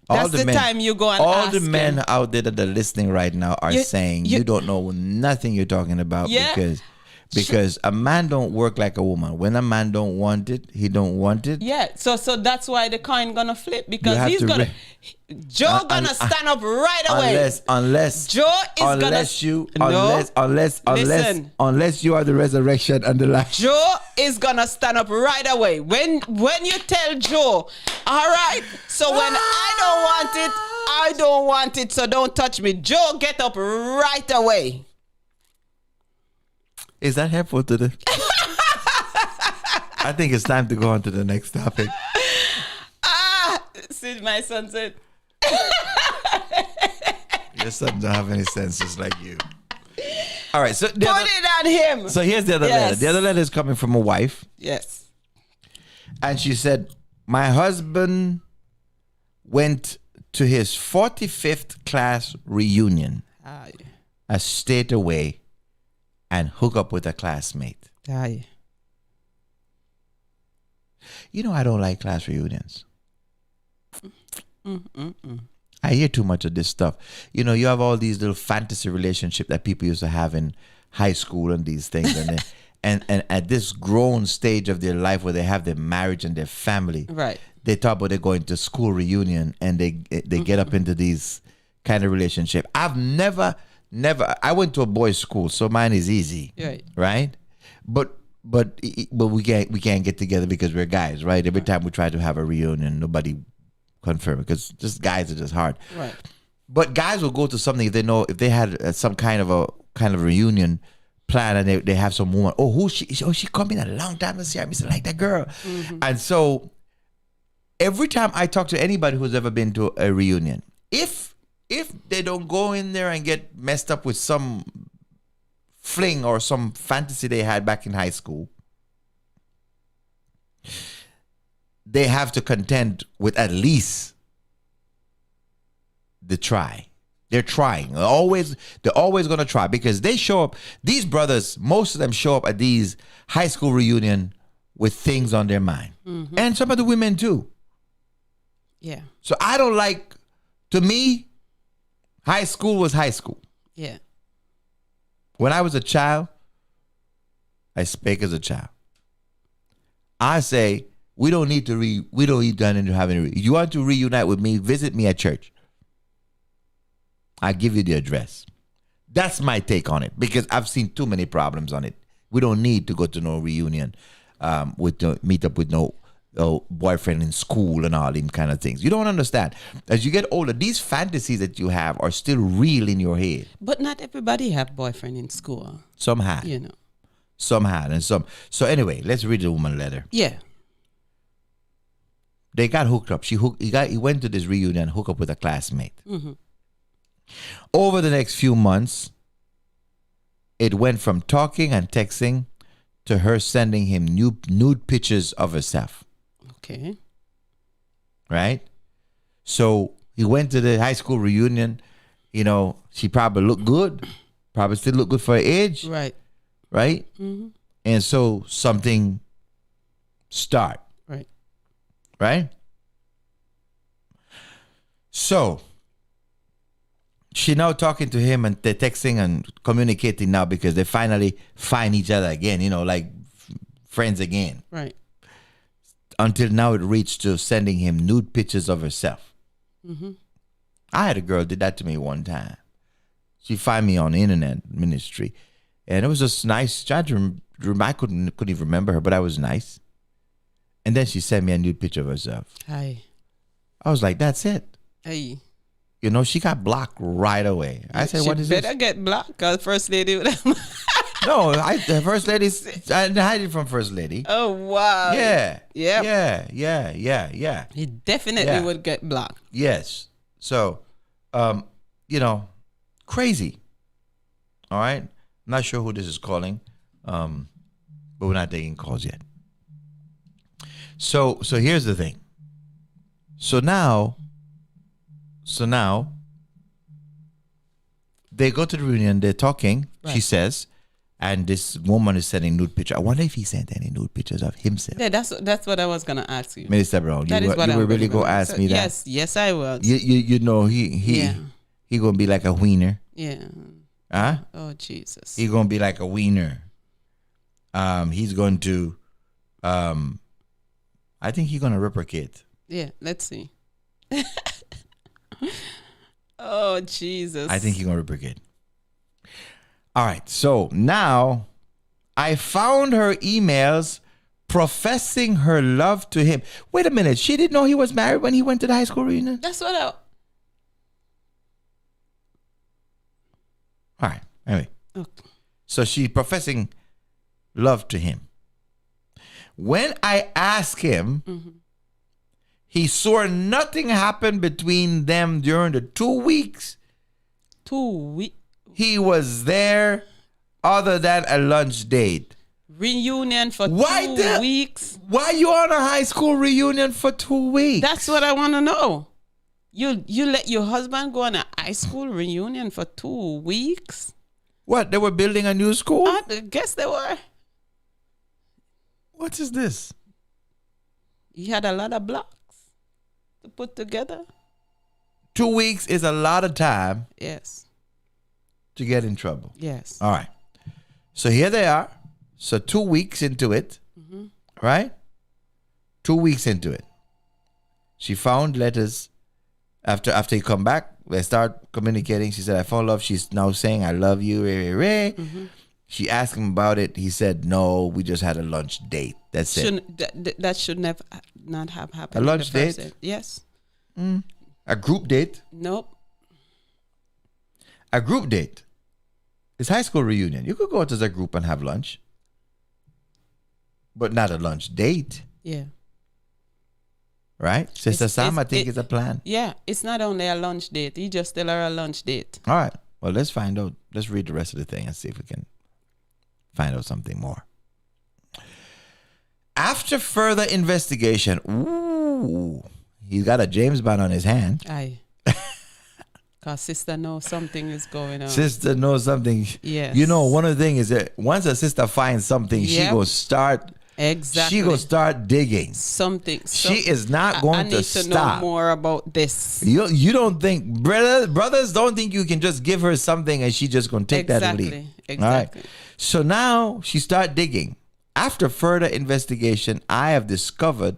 That's the time you go and ask all the men out there that are listening right now are saying you don't know nothing you're talking about because a man don't work like a woman. When a man don't want it, he don't want it. Yeah, so that's why the coin gonna flip because he's gonna Joe gonna stand up right away. Unless Joe is unless you are the resurrection and the life. Joe is gonna stand up right away. When you tell Joe, all right, so when I don't want it, so don't touch me. Joe, get up right away. Is that helpful to the? I think it's time to go on to the next topic. See, my son said. Your son don't have any senses like you. All right, so put it on him. So here's the other letter. The other letter is coming from a wife. Yes. And she said, my husband went to his 45th class reunion, a state away, and hook up with a classmate. You know, I don't like class reunions. I hear too much of this stuff. You know, you have all these little fantasy relationships that people used to have in high school and these things. And at this grown stage of their life where they have their marriage and their family, right? They talk about they're going to school reunion and they get up into these kind of relationship. I've never, I went to a boys' school, so mine is easy, right? But we can't get together because we're guys, right? Every time we try to have a reunion, nobody confirm because just guys are just hard, right? But guys will go to something if they know if they had some kind of reunion plan and they have some woman. Oh, she come in a long time to see her. I like that girl, and so every time I talk to anybody who's ever been to a reunion, if they don't go in there and get messed up with some fling or some fantasy they had back in high school, they have to contend with at least the try. They're trying. They're always going to try because they show up. These brothers, most of them show up at these high school reunion with things on their mind. Mm-hmm. And some of the women too. Yeah. So I don't like, to me, high school was high school. Yeah. When I was a child, I spake as a child. I say, we don't need to have any. You want to reunite with me, visit me at church. I give you the address. That's my take on it because I've seen too many problems on it. We don't need to go to no reunion, meet up with no boyfriend in school and all them kind of things. You don't understand. As you get older, these fantasies that you have are still real in your head. But not everybody have boyfriend in school. Some had. You know. Some had and some. So anyway, let's read the woman letter. Yeah. They got hooked up. He went to this reunion, hooked up with a classmate. Mm-hmm. Over the next few months, it went from talking and texting to her sending him nude pictures of herself. Okay. Right? So he went to the high school reunion. You know, she probably looked good. Probably still look good for her age. Right. Right? Mm-hmm. And so something start. Right. Right? So she now talking to him and they're texting and communicating now because they finally find each other again, you know, like friends again. Right. Until now it reached to sending him nude pictures of herself. Mm-hmm. I had a girl did that to me one time. She found me on the internet ministry. And it was just nice. I couldn't even remember her, but I was nice. And then she sent me a nude picture of herself. Hi. I was like, that's it. Hey. You know, she got blocked right away. I said, what is this? She better get blocked because First Lady would have... No, the First Lady, I hide it from First Lady. Oh, wow. Yeah. Yep. Yeah. He definitely would get blocked. Yes. So, you know, crazy. All right? Not sure who this is calling, but we're not taking calls yet. So here's the thing. So now, they go to the reunion, they're talking, she says, and this woman is sending nude pictures. I wonder if he sent any nude pictures of himself. Yeah, that's what I was going to ask you. Minister Brown, you were really going to ask me that? Yes, I was. You know, he going to be like a wiener. Yeah. Huh? Oh, Jesus. He going to be like a wiener. He's going to, I think he's going to replicate. Yeah, let's see. Oh, Jesus. I think he's going to replicate. All right. So now I found her emails professing her love to him. Wait a minute. She didn't know he was married when he went to the high school reunion? That's what I... All right. Anyway. Okay. So she professing love to him. When I asked him, he swore nothing happened between them during the 2 weeks. 2 weeks? He was there other than a lunch date. Reunion for 2 weeks? Why you on a high school reunion for 2 weeks? That's what I want to know. You let your husband go on a high school reunion for 2 weeks? What, they were building a new school? I guess they were. What is this? He had a lot of blocks to put together. 2 weeks is a lot of time. Yes. To get in trouble. Yes. All right. So here they are. So 2 weeks into it. Right? 2 weeks into it. She found letters. After he come back, they start communicating. She said, I found love. She's now saying, I love you. She asked him about it. He said, no, we just had a lunch date. That's it. That should not have happened. A lunch date? Yes. A group date? Nope. A group date. It's high school reunion. You could go out as a group and have lunch. But not a lunch date. Yeah. Right? Sister Sam, I think it's a plan. Yeah. It's not only a lunch date. You just tell her a lunch date. All right. Well, let's find out. Let's read the rest of the thing and see if we can find out something more. After further investigation, he's got a James Bond on his hand. Aye. Because sister knows something is going on. Sister knows something. Yes. You know, one of the things is that once a sister finds something, she Yep. goes start. Exactly. She goes start digging. Something. She is not going I to need to stop. know more about this. You don't think brothers don't think you can just give her something and she just gonna take that and leave. Exactly. All right. So now she start digging. After further investigation, I have discovered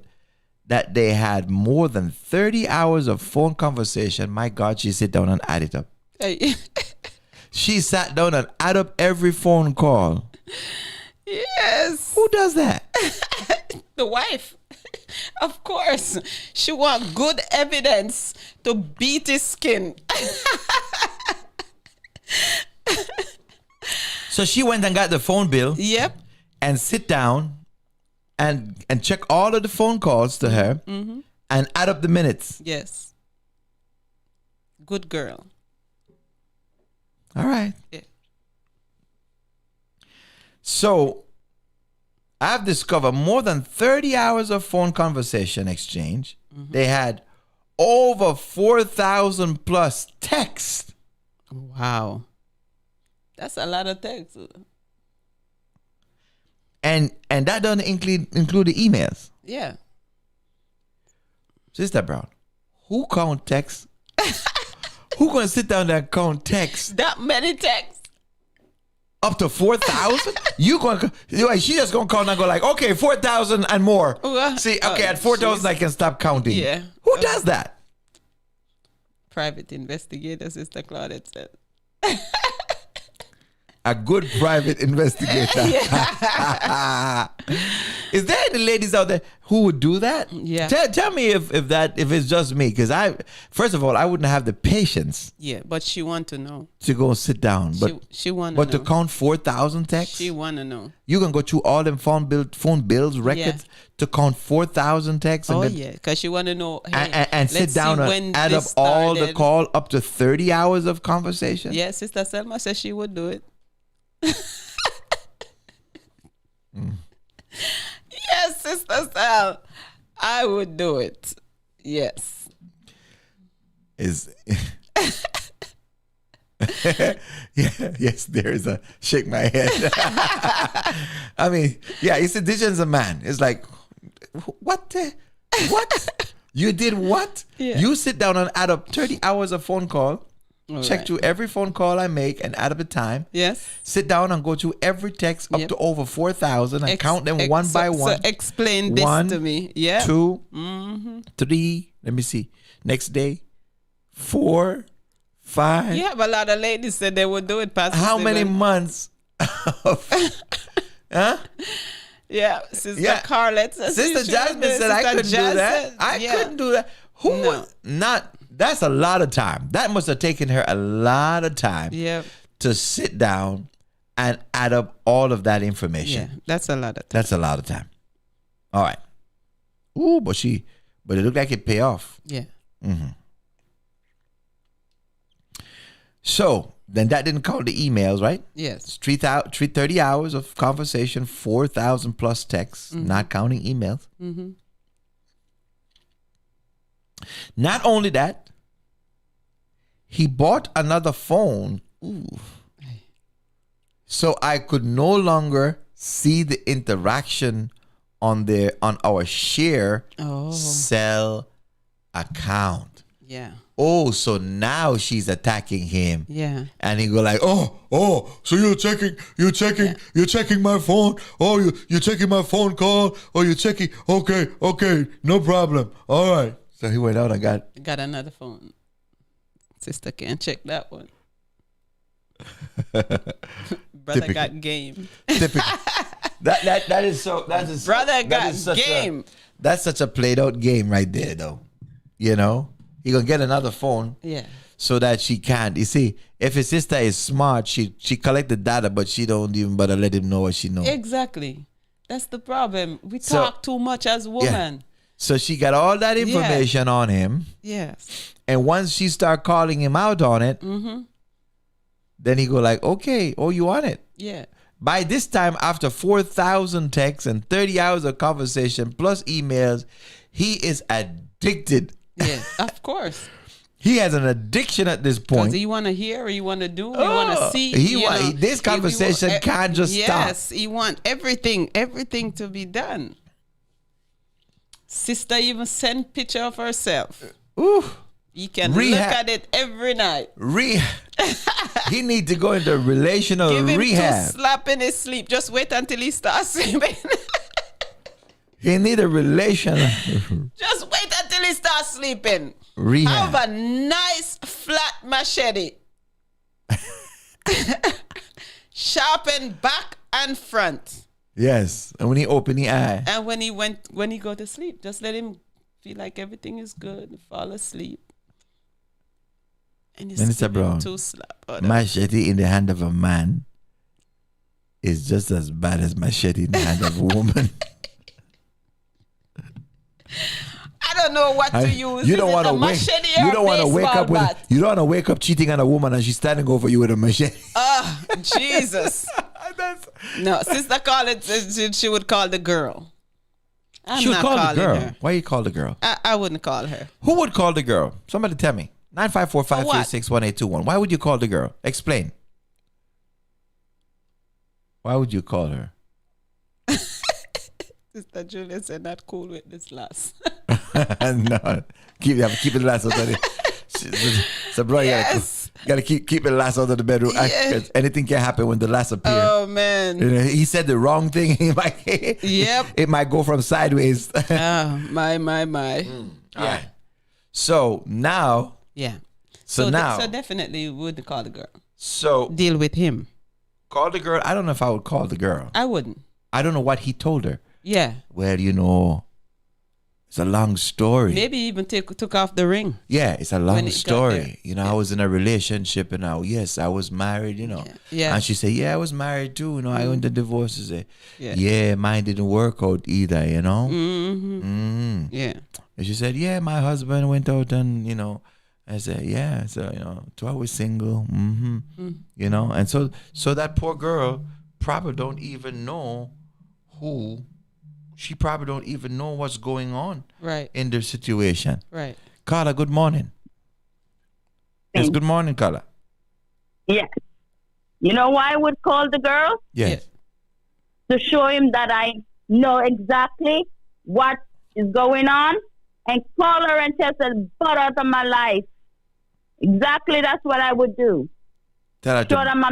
that they had more than 30 hours of phone conversation. My God, she sit down and add it up. Hey. She sat down and add up every phone call. Yes. Who does that? The wife. Of course. She want good evidence to beat his skin. So she went and got the phone bill. Yep. And sit down and check all of the phone calls to her and add up the minutes. Yes. Good girl. All right. Yeah. So I've discovered more than 30 hours of phone conversation exchange. They had over 4,000 plus texts. Wow. That's a lot of text. And that doesn't include the emails. Yeah. Sister Brown, who count texts? Who gonna sit down there and count texts? That many texts. Up to 4,000? She just gonna count and go like, okay, 4,000 and more. See, okay, at 4,000 I can stop counting. Yeah. Who does that? Private investigator, Sister Claudette said. A good private investigator. Is there any ladies out there who would do that? Yeah. Tell me if it's just me, because first of all, I wouldn't have the patience. Yeah, but she want to know. To go and sit down, but she want to know. But to count 4,000 texts, she want to know. You can go through all them phone bills, records to count 4,000 texts. Oh, and then, yeah, because she want to know. Hey, and sit down and add up all the call up to 30 hours of conversation. Yeah, Sister Selma says she would do it. Yes, Sister Sal, I would do it. Yes. Yes, there is a shake my head. I mean, yeah, it's a decision's a man. It's like, what? What? You did what? Yeah. You sit down and add up 30 hours of phone call. All check right. through every phone call I make and add up the time. Yes. Sit down and go through every text up to over 4,000 and count them one by one. So explain this to me. Yeah. 2, 3. Let me see. Next day, 4, 5. Yeah, but a lot of ladies said they would do it. Pastor How Stephen. many months? Huh? Yeah, Sister Carlette said. Sister Jasmine said I couldn't do that. I couldn't do that. Who would not? That's a lot of time. That must have taken her a lot of time to sit down and add up all of that information. Yeah, that's a lot of time. That's a lot of time. All right. Ooh, but it looked like it pay off. Yeah. Mm-hmm. So then that didn't count the emails, right? Yes. 30 hours of conversation, 4,000 plus texts, not counting emails. Mm-hmm. Not only that, he bought another phone. Ooh. So I could no longer see the interaction on our share cell account. Yeah. Oh, so now she's attacking him. Yeah. And he go like, oh, so you're checking my phone. Oh, you're checking my phone call. Oh, you're checking. Okay, no problem. All right. So he went out and got another phone. Sister can't check that one. Brother Typical. got game. Typical. That is so. That is Brother that got is such game. That's such a played out game right there, though. You know, he gonna get another phone. Yeah. So that she can't. You see, if his sister is smart, she collect the data, but she don't even bother let him know what she knows. Exactly. That's the problem. We talk too much as women. Yeah. So she got all that information on him. Yes. And once she start calling him out on it, then he go like, okay, oh, you want it? Yeah. By this time, after 4,000 texts and 30 hours of conversation plus emails, he is addicted. Yeah, of course. He has an addiction at this point. Do you want to hear or you want to do? You want to see? This conversation can't just stop. Yes, he want everything to be done. Sister even sent picture of herself. Ooh. You can look at it every night. He need to go into relational Give him rehab. 2 slap in his sleep. Just wait until he starts sleeping. He need a relational. Just wait until he starts sleeping. Rehab. Have a nice flat machete. Sharpen back and front. Yes, and when he open the eye. And when he go to sleep, just let him feel like everything is good, fall asleep. And Minister Brown, 2 slap. machete in the hand of a man is just as bad as machete in the hand of a woman. I don't know what to use. You don't want to wake. You don't want to wake up with. You don't want to wake up cheating on a woman and she's standing over you with a machete. Oh, Jesus! No, sister call it. She would call the girl. She would call the girl. Her. Why you call the girl? I wouldn't call her. Who would call the girl? Somebody tell me. 954-536-1821. Why would you call the girl? Explain. Why would you call her? Sister Julia said not cool with this last. No, keep it last out of the. So, bro, yes. you gotta keep it last out of the bedroom. Yes. Anything can happen when the last appear. Oh man, he said the wrong thing. It might go from sideways. Oh, my. All right. So now. Yeah. So now. So definitely you would call the girl. So deal with him. Call the girl. I don't know if I would call the girl. I wouldn't. I don't know what he told her. Yeah. Well, it's a long story. Maybe even took off the ring. Yeah, it's a long story. I was in a relationship and I was married, Yeah. And she said, yeah, I was married too. I went to divorce. She said, yeah, mine didn't work out either, Mm-hmm. Mm-hmm. Yeah. And she said, yeah, my husband went out and, I said, yeah, so, 2 hours single. Mm-hmm. And so that poor girl probably don't even know she probably don't even know what's going on in their situation. Right. Carla, good morning. Yes, good morning, Carla. Yes. You know why I would call the girl? Yes. To show him that I know exactly what is going on and call her and tell her, butt out of my life. Exactly, that's what I would do. Show them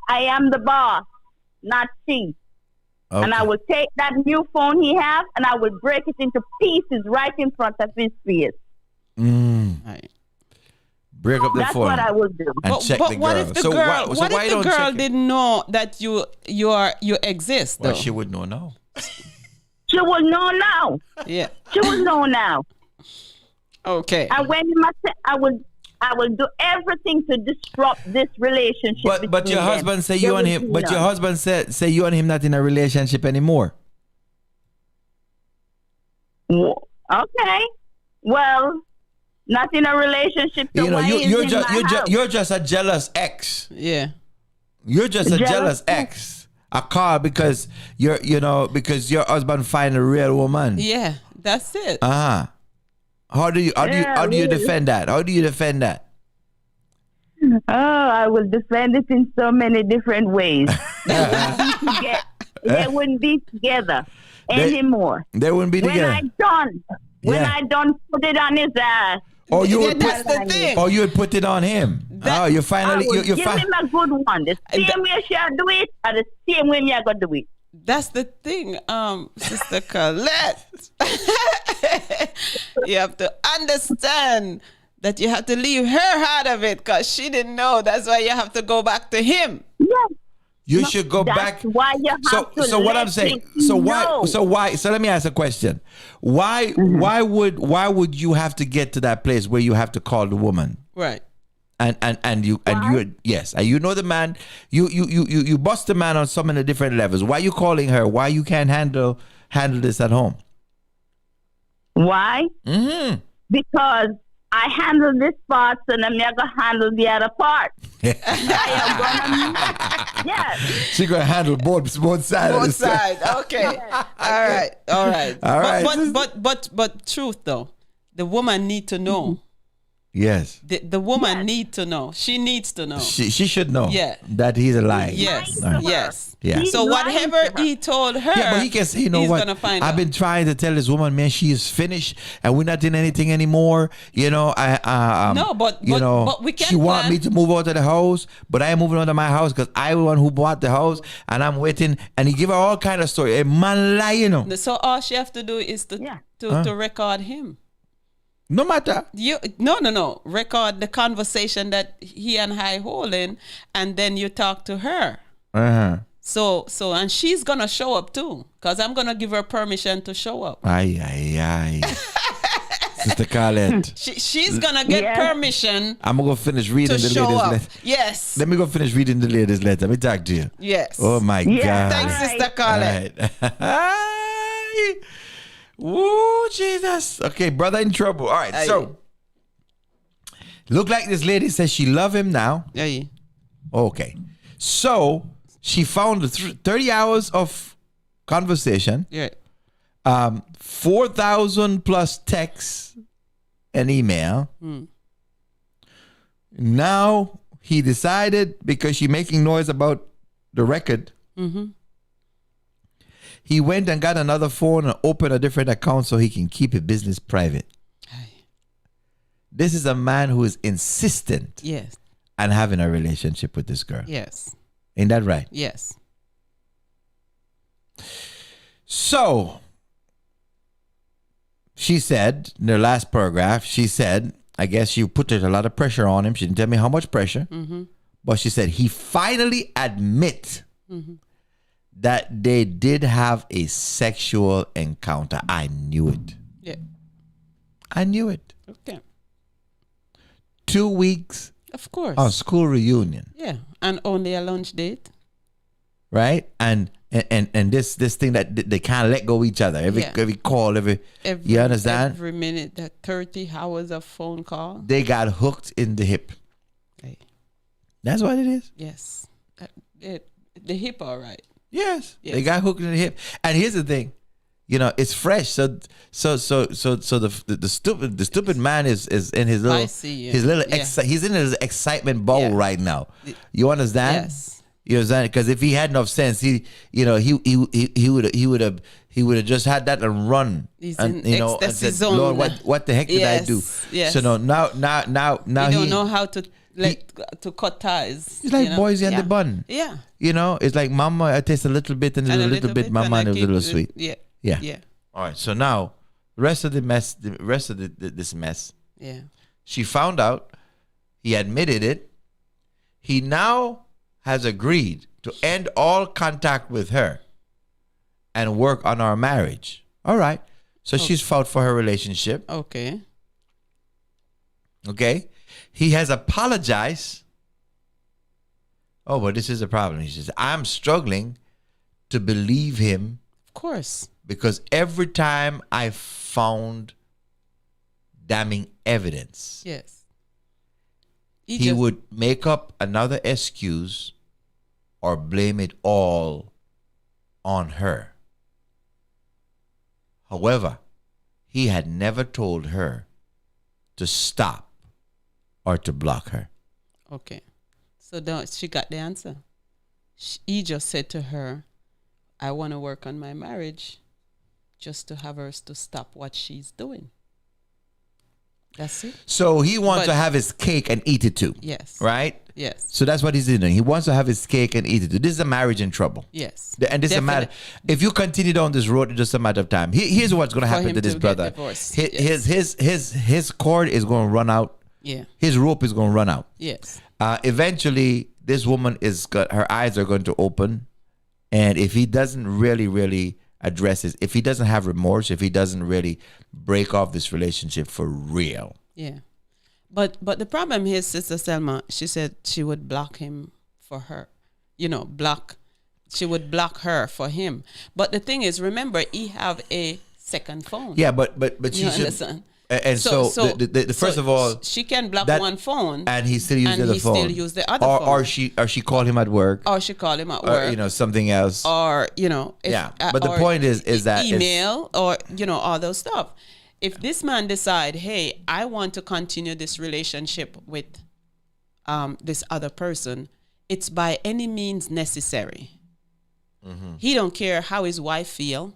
I am the boss, not she. Okay. And I will take that new phone he has and I will break it into pieces right in front of his face. Right. Break up the That's phone. That's what I would do. And check the girl. What if the girl didn't know that you exist? Well, though? She would know now. She will know now. Yeah. She will know now. Okay. And when I will do everything to disrupt this relationship. But your husband say you and him. But your husband say you and him not in a relationship anymore. Okay. Well, not in a relationship. So you're just a jealous ex. Yeah. You're just a jealous ex. A car because because your husband find a real woman. Yeah, that's it. How do you defend that? How do you defend that? Oh, I will defend it in so many different ways. They wouldn't be together anymore. They wouldn't be together. When I done put it on his ass. Oh, you would you would put it on him. You finally you give him a good one. The same way she'll do it, or the same way you're gonna do it. That's the thing, Sister Colette. You have to understand that you have to leave her out of it because she didn't know. That's why you have to go back to him. Yes. You should go back. Why you have to so what I'm saying. So why? So let me ask a question. Why would you have to get to that place where you have to call the woman? Right. And you know the man. You bust the man on so many different levels. Why you calling her? Why you can't handle this at home? Why? Mm-hmm. Because I handle this part, and I'm going to handle the other part. I am going to, yes. She's going to handle both sides. Both sides. Okay. All right. All right. All right. But truth though, the woman need to know. Yes. The woman need to know. She needs to know. She should know. Yeah. That he's lying. Yes. All right. Yes. Yeah. So whatever he told her, yeah, but he can say, you know he's what? gonna find I've out. been trying to tell this woman, man, she is finished, and we're not doing anything anymore. You know, but we can't. She want me to move out of the house, but I ain't moving out of my house because I was the one who bought the house, and I'm waiting. And he give her all kind of story. A man lie, you know. So all she have to do is to record him. No matter. No. Record the conversation that he and I holding, and then you talk to her. Uh-huh. So, and she's gonna show up too, cause I'm gonna give her permission to show up. Aye. Sister Carlette. She's gonna get permission. I'm gonna go finish reading the show latest up. letter. Yes. Let me go finish reading the latest letter. Let me talk to you. Yes. Oh my God. Thanks, Sister Carlette. Right. Woo, Jesus. Okay, brother in trouble. All right, so look like this lady says she love him now. Aye. Okay. So she found the 30 hours of conversation. Yeah. 4,000 plus texts and email. Now he decided, because she making noise about the record, he went and got another phone and opened a different account so he can keep his business private. This is a man who is insistent on having a relationship with this girl. Yes. Ain't that right? Yes. So, she said, in the last paragraph, she said, I guess she put a lot of pressure on him. She didn't tell me how much pressure. But she said he finally admit that they did have a sexual encounter. I knew it. Yeah. I knew it. Okay. 2 weeks. Of course. On school reunion. Yeah. And only a lunch date. Right? And this thing that they can't let go of each other. Every call, every you understand? Every minute, that 30 hours of phone call. They got hooked in the hip. Hey. That's what it is. Yes. The hip, all right. Yes. They got hooked in the hip. And here's the thing. You know, it's fresh. So the stupid man is in his little he's in his excitement bubble right now. You understand? Yes. You understand? Because if he had enough sense, he would have just had that and run. He's and in ecstasy zone. Lord, what the heck did I do? Yes. So now he don't know how to to cut ties. It's like Boise and the Bun. Yeah. You know, it's like mama, I taste a little bit and a little bit, mama, and it was a little sweet. Yeah. All right. So now, the rest of this mess. Yeah. She found out. He admitted it. He now has agreed to end all contact with her and work on our marriage. All right. So she's fought for her relationship. Okay. Okay. He has apologized. Oh, but this is a problem. He says, I'm struggling to believe him. Of course. Because every time I found damning evidence, yes, he would make up another excuse or blame it all on her. However, he had never told her to stop or to block her. Okay. So she got the answer. He just said to her, I want to work on my marriage just to have her to stop what she's doing. That's it. So he wants to have his cake and eat it too. Yes. Right? Yes. So that's what he's doing. He wants to have his cake and eat it too. This is a marriage in trouble. Yes. And this is a matter. If you continue down this road, it's just a matter of time. Here's what's going to happen to this brother. His cord is going to run out. Yeah. His rope is going to run out. Yes. Eventually, this woman her eyes are going to open, and if he doesn't really address it, if he doesn't have remorse, if he doesn't really break off this relationship for real. Yeah. But the problem is, Sister Selma, she said she would block him for her. She would block her for him. But the thing is, remember, he have a second phone. Yeah, but she understand? And so first of all, she can block that- one phone, and he still uses the phone. still use the other or, phone, or she called him at work, or she called him at work, or something else, or if, yeah. But the point is that email, or all those stuff. If this man decide, hey, I want to continue this relationship with this other person, it's by any means necessary. He don't care how his wife feel.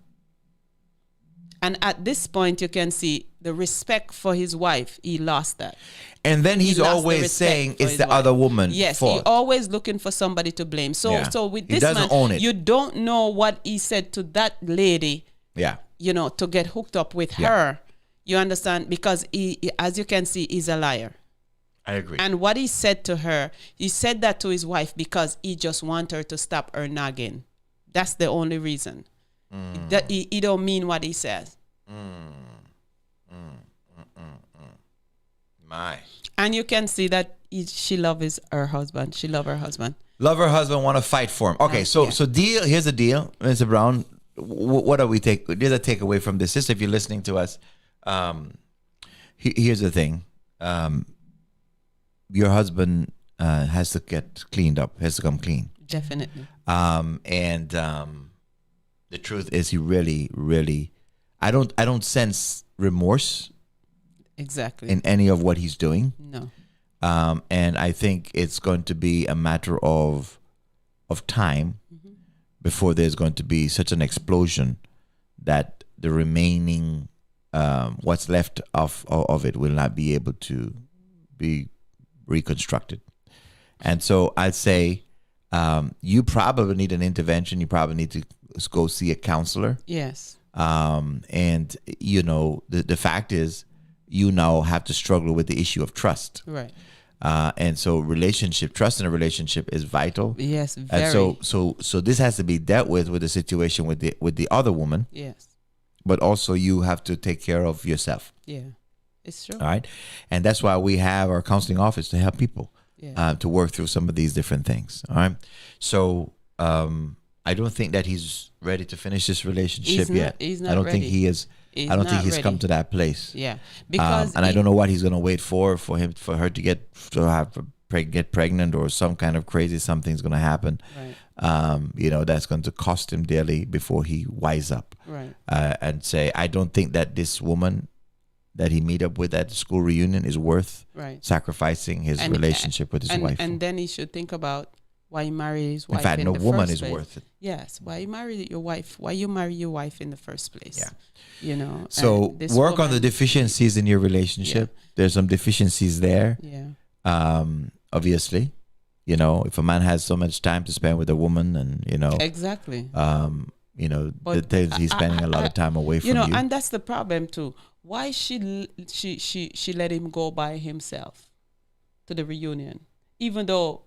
And at this point, you can see the respect for his wife. He lost that. And then he's always saying it's the other woman's fault. He always looking for somebody to blame. So with this man, you don't know what he said to that lady. Yeah. To get hooked up with her. You understand? Because he, as you can see, he's a liar. I agree. And what he said to her, he said that to his wife because he just want her to stop her nagging. That's the only reason. That he don't mean what he says. My. And you can see that she loves her husband. She love her husband. Love her husband, want to fight for him. Okay, so deal. Here's the deal, Mr. Brown. What do we take? There's a takeaway from this. Just if you're listening to us, here's the thing. Your husband has to get cleaned up. Has to come clean. Definitely. The truth is, he really, really, I don't sense remorse. Exactly. In any of what he's doing. No. And I think it's going to be a matter of time before there's going to be such an explosion that the remaining what's left of it will not be able to be reconstructed. And so I'd say you probably need an intervention. You probably need to go see a counselor. Yes. And the fact is, you now have to struggle with the issue of trust. Right. And so trust in a relationship is vital. Yes, very. And so this has to be dealt with the situation with the other woman. Yes. But also you have to take care of yourself. Yeah. It's true. All right. And that's why we have our counseling office to help people to work through some of these different things. All right. So I don't think that he's ready to finish this relationship yet. He's not I don't ready. think he is. I don't think he's ready. come to that place. Yeah, because I don't know what he's gonna wait for her to get pregnant or some kind of crazy something's gonna happen. Right. That's going to cost him dearly before he wise up. Right. And say, I don't think that this woman that he meet up with at the school reunion is worth sacrificing his relationship with his wife. And then he should think about why he married his wife. In fact, no woman is worth it. Yes, why you married your wife? Why you marry your wife in the first place? Yeah. So work on the deficiencies in your relationship. Yeah. There's some deficiencies there. Yeah. Obviously, if a man has so much time to spend with a woman, and exactly. But he's spending a lot of time away from you. And that's the problem too. Why she let him go by himself to the reunion, even though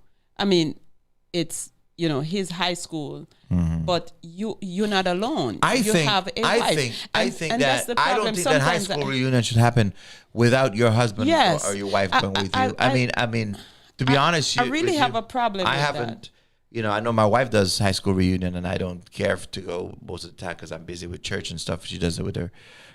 it's his high school, but you're not alone. I think that I don't think that high school reunion should happen without your husband or your wife going with you. I mean, to be honest, I really have a problem. I with haven't. I know my wife does high school reunion, and I don't care to go most of the time because I'm busy with church and stuff. She does it with her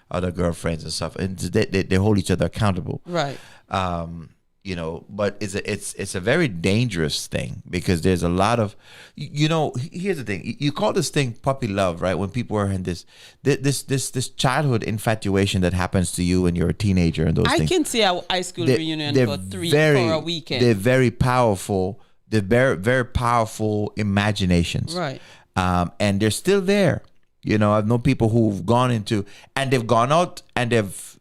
other girlfriends and stuff, and they hold each other accountable. Right. But it's a very dangerous thing because there's a lot of, here's the thing. You call this thing puppy love, right? When people are in this childhood infatuation that happens to you when you're a teenager and those things. I can see a high school reunion for a weekend. They're very powerful. They're very, very powerful imaginations. Right. And they're still there. I've known people who've gone into, and they've gone out and they've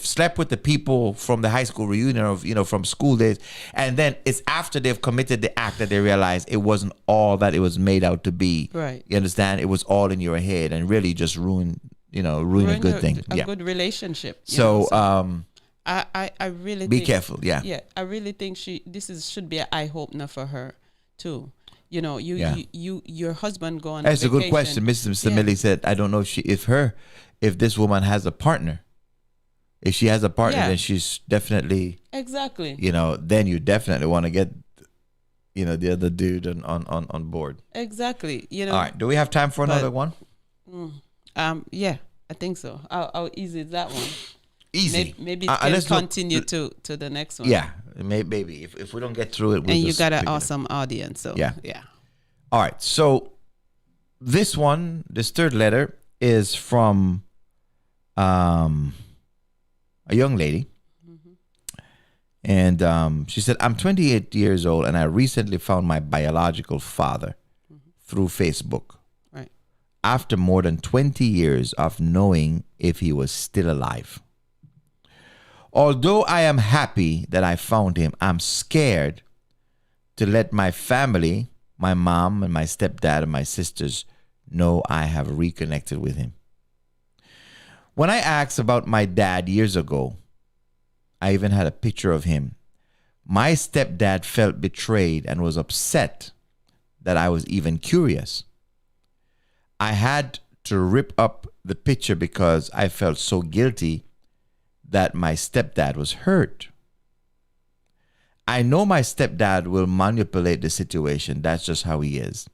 slept with the people from the high school reunion of from school days, and then it's after they've committed the act that they realize it wasn't all that it was made out to be. Right. You understand? It was all in your head and really just ruin a good thing. A good relationship. So I really be careful. Yeah. Yeah. I really think should be an eye opener for her too. Your husband go on. That's vacation. a good question. Mr. Millie said, I don't know if this woman has a partner. If she has a partner, then she's definitely exactly. Then you definitely want to get, the other dude on board. Exactly. All right. Do we have time for another one? Yeah, I think so. How easy is that one? Easy. Maybe it can continue to the next one. Yeah, maybe. If we don't get through it, we'll and you just got an pick it up. awesome audience. So Yeah. yeah. All right. So this third letter is from a young lady. And she said, I'm 28 years old and I recently found my biological father through Facebook. Right. After more than 20 years of knowing if he was still alive. Although I am happy that I found him, I'm scared to let my family, my mom and my stepdad and my sisters know I have reconnected with him. When I asked about my dad years ago, I even had a picture of him. My stepdad felt betrayed and was upset that I was even curious. I had to rip up the picture because I felt so guilty that my stepdad was hurt. I know my stepdad will manipulate the situation. That's just how he is.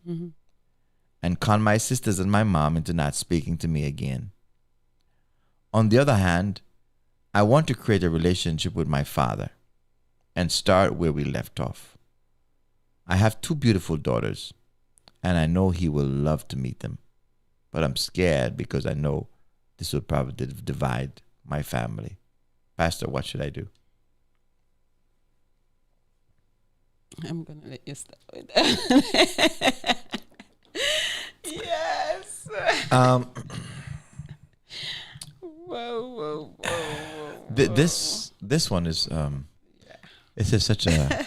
And con my sisters and my mom into not speaking to me again. On the other hand, I want to create a relationship with my father and start where we left off. I have 2 beautiful daughters, and I know he will love to meet them. But I'm scared because I know this will probably divide my family. Pastor, what should I do? I'm going to let you start with that. Yes. Whoa. This one is this is such a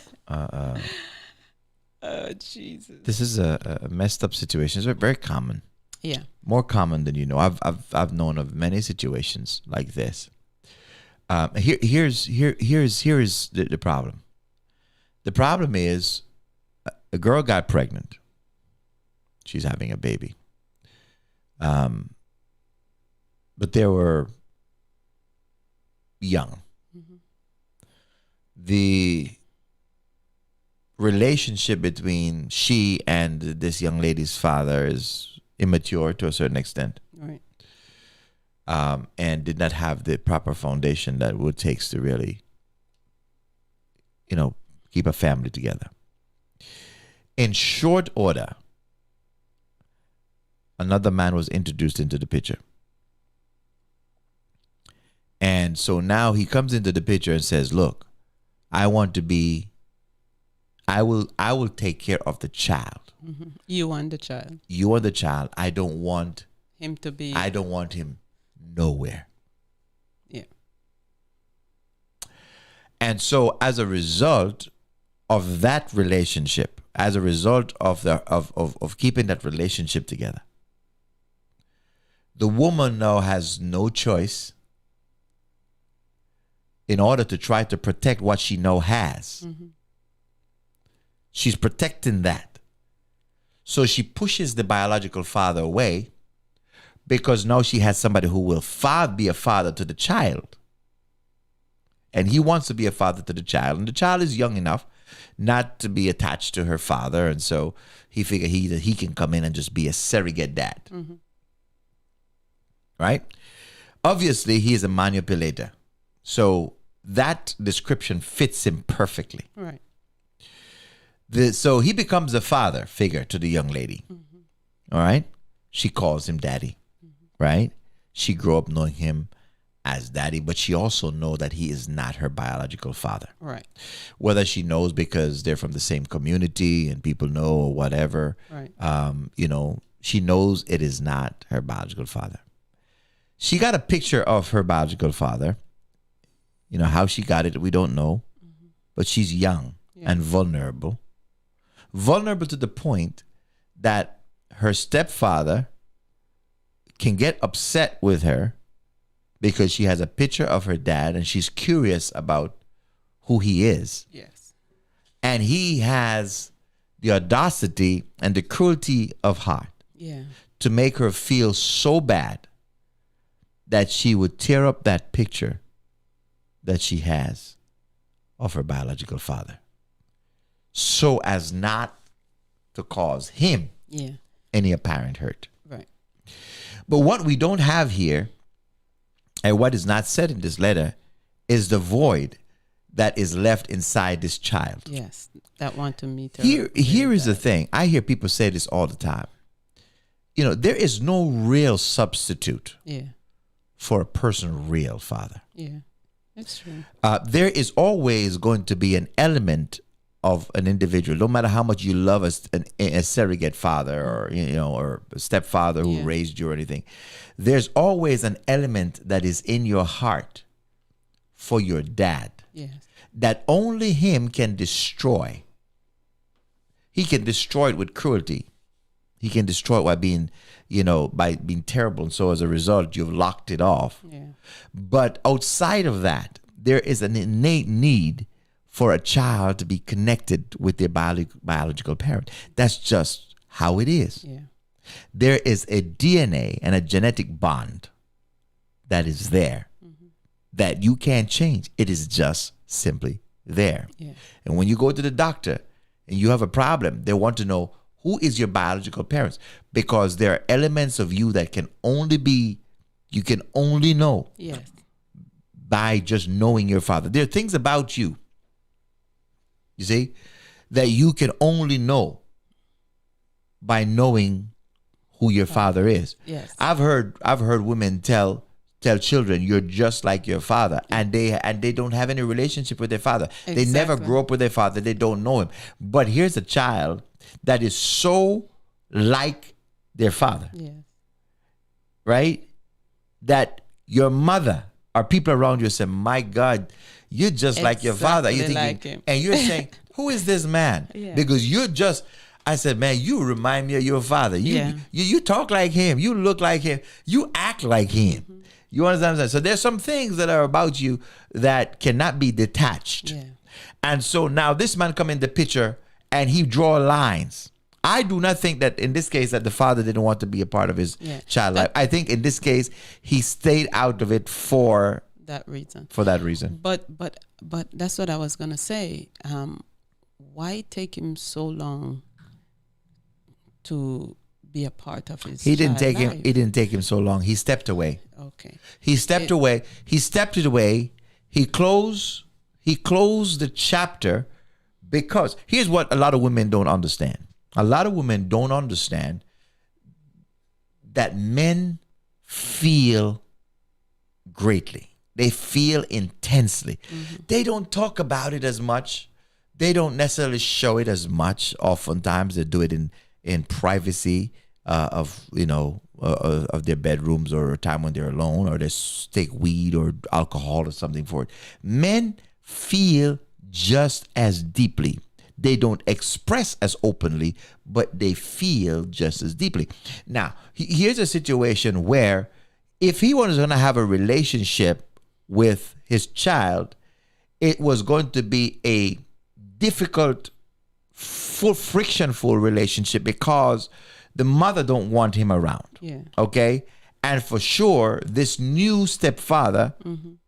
oh Jesus. This is a messed up situation. It's very common. Yeah. More common than you know. I've known of many situations like this. Here's the problem. The problem is a girl got pregnant. She's having a baby. But they were young. The relationship between she and this young lady's father is immature to a certain extent. Right. And did not have the proper foundation that it would take to really, keep a family together. In short order, another man was introduced into the picture. And so now he comes into the picture and says, look, I will take care of the child. You want the child. You want the child. I don't want him nowhere. Yeah. And so as a result of that relationship, as a result of keeping that relationship together, the woman now has no choice in order to try to protect what she now has. She's protecting that. So she pushes the biological father away because now she has somebody who will be a father to the child. And he wants to be a father to the child. And the child is young enough not to be attached to her father. And so he figured he can come in and just be a surrogate dad. Right? Obviously, he is a manipulator. So that description fits him perfectly. Right. So he becomes a father figure to the young lady. All right? She calls him daddy. Right? She grew up knowing him as daddy, but she also knows that he is not her biological father. Right. Whether she knows because they're from the same community and people know or whatever. Right. She knows it is not her biological father. She got a picture of her biological father. How she got it, we don't know. But she's young and vulnerable. Vulnerable to the point that her stepfather can get upset with her because she has a picture of her dad and she's curious about who he is. Yes. And he has the audacity and the cruelty of heart to make her feel so bad that she would tear up that picture that she has of her biological father so as not to cause him any apparent hurt. Right. But what we don't have here And what is not said in this letter is the void that is left inside this child. Yes, that want to meet her. Here is the thing. I hear people say this all the time. You know, there is no real substitute for a person's real father. Yeah, that's true. There is always going to be an element of an individual, no matter how much you love a surrogate father or or a stepfather who raised you or anything. There's always an element that is in your heart for your dad that only him can destroy. He can destroy it with cruelty. He can destroy it by being terrible, and so as a result, you've locked it off. Yeah. But outside of that, there is an innate need for a child to be connected with their biological parent. That's just how it is. Yeah. There is a DNA and a genetic bond that is there that you can't change. It is just simply there. Yeah. And when you go to the doctor and you have a problem, they want to know who is your biological parents, because there are elements of you that you can only know by just knowing your father. There are things about you see, that you can only know by knowing who your father is. Yes. I've heard women tell children, you're just like your father, and they don't have any relationship with their father. Exactly. They never grew up with their father. They don't know him. But here's a child that is so like their father. Yes. Right? That your mother or people around you say, my God, you're just like your father. You're thinking, like him. And you're saying, who is this man? Yeah. Because I said, man, you remind me of your father. You talk like him. You look like him. You act like him. Mm-hmm. You understand what I'm saying? So there's some things that are about you that cannot be detached. Yeah. And so now this man come in the picture and he draw lines. I do not think that in this case that the father didn't want to be a part of his child life. I think in this case he stayed out of it for that reason. But that's what I was gonna say. Why take him so long to be a part of his? He didn't take him. It didn't take him so long. He stepped away. Okay. He stepped away. He stepped it away. He closed the chapter, because here's what a lot of women don't understand. A lot of women don't understand that men feel greatly. They feel intensely. Mm-hmm. They don't talk about it as much. They don't necessarily show it as much. Oftentimes they do it in privacy of their bedrooms, or a time when they're alone, or they take weed or alcohol or something for it. Men feel just as deeply. They don't express as openly, but they feel just as deeply. Now, here's a situation where if he was going to have a relationship with his child, it was going to be a difficult, frictionful relationship, because the mother don't want him around. Yeah. Okay? And for sure, this new stepfather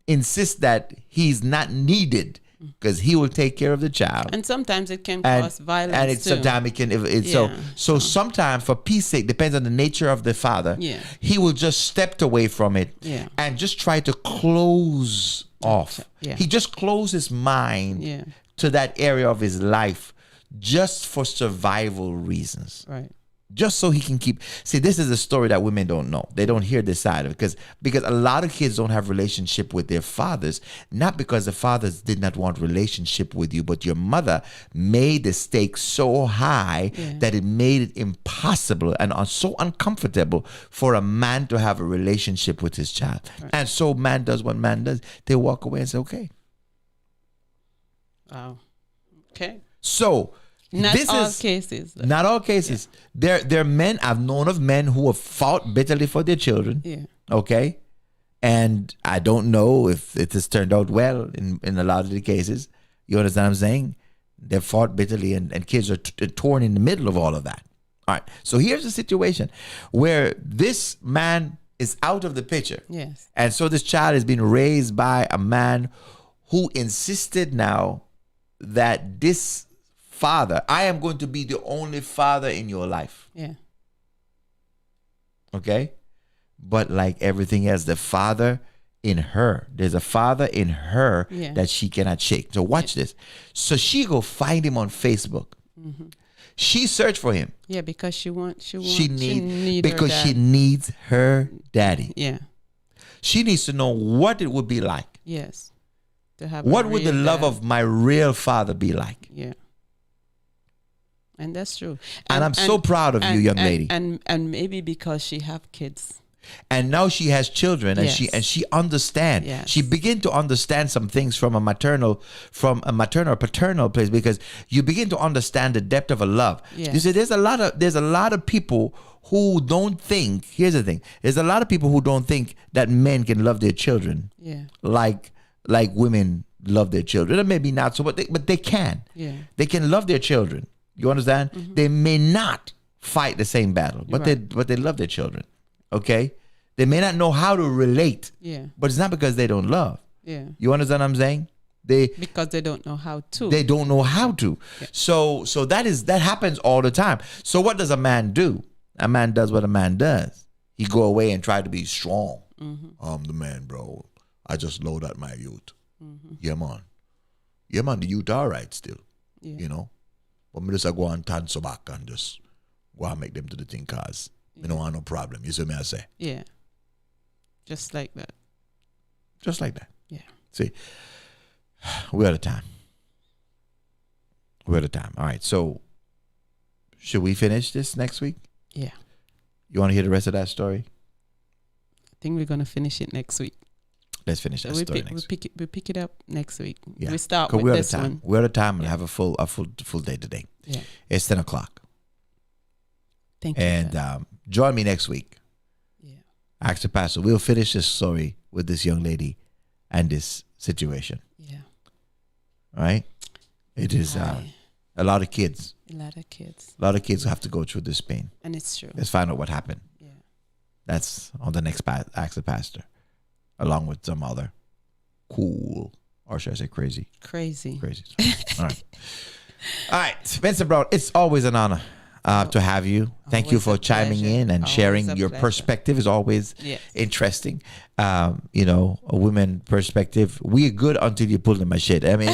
insists that he's not needed, because he will take care of the child. And sometimes it can cause violence, and sometimes it can. So sometimes, for peace sake, depends on the nature of the father. Yeah. He will just step away from it. Yeah. And just try to close off. Yeah. He just closes his mind to that area of his life, just for survival reasons. Right. Just so he can keep. See, this is a story that women don't know. They don't hear this side of it, because a lot of kids don't have relationship with their fathers, not because the fathers did not want relationship with you, but your mother made the stakes so high that it made it impossible and so uncomfortable for a man to have a relationship with his child. Right. And so man does what man does. They walk away and say, okay. Wow. Okay. So Not all cases. Not all cases. Yeah. There are men, I've known of men who have fought bitterly for their children. Yeah. Okay. And I don't know if it has turned out well in a lot of the cases. You understand what I'm saying? They've fought bitterly, and kids are torn in the middle of all of that. All right. So here's a situation where this man is out of the picture. Yes. And so this child is being raised by a man who insisted now that this father, I am going to be the only father in your life. Yeah. Okay? But like everything else, the father in her. There's a father in her Yeah. that she cannot shake. So watch this. So she go find him on Facebook. She searched for him. Yeah, because she She because needs her daddy. Yeah. She needs to know what it would be like. Yes. To have What a would the real love dad. of my real father be like? Yeah. And that's true. And I'm so proud of you, young lady. And maybe because she have kids. And now she has children, and Yes. she understands. Yes. She begin to understand some things from a maternal or paternal place, because you begin to understand the depth of a love. Yes. You see, there's a lot of people who don't think. Here's the thing: there's a lot of people who don't think that men can love their children. Yeah. Like women love their children. Or maybe not so, but they can. Yeah. They can love their children. You understand? They may not fight the same battle, but they love their children. Okay? They may not know how to relate. Yeah. But it's not because they don't love. Yeah. You understand what I'm saying? Because they don't know how to. They don't know how to. Yeah. So that happens all the time. So what does a man do? A man does what a man does. He go away and try to be strong. I'm the man, bro. I just load at my youth. Yeah, man. Yeah, man, the youth all right still. Yeah. You know? But me just go and turn so back and just go and make them to the thing, cause me don't want no problem. You see what I say? Yeah. Just like that. Just like that. Yeah. See, we're out of time. We're out of time. All right. So, should we finish this next week? Yeah. You want to hear the rest of that story? I think we're gonna finish it next week. Let's finish that story next week. We pick it up next week. Yeah. We start 'Cause with we're out this of time. one. We're out of time and have a full day today. Yeah. It's 10 o'clock. Thank you. And join me next week. Yeah. Ask the pastor. We'll finish this story with this young lady and this situation. Yeah. All right? It is a lot of kids. A lot of kids. A lot of kids have to go through this pain. And it's true. Let's find out what happened. Yeah. That's on the next Ask the Pastor, along with some other cool, or should I say crazy? Crazy. All right. All right. Spencer Brown, it's always an honor to have you. Thank you Always for a chiming pleasure. in and Always sharing a your pleasure. perspective. Is always Yes. interesting. A women perspective. We are good until you pull in my shit. I mean,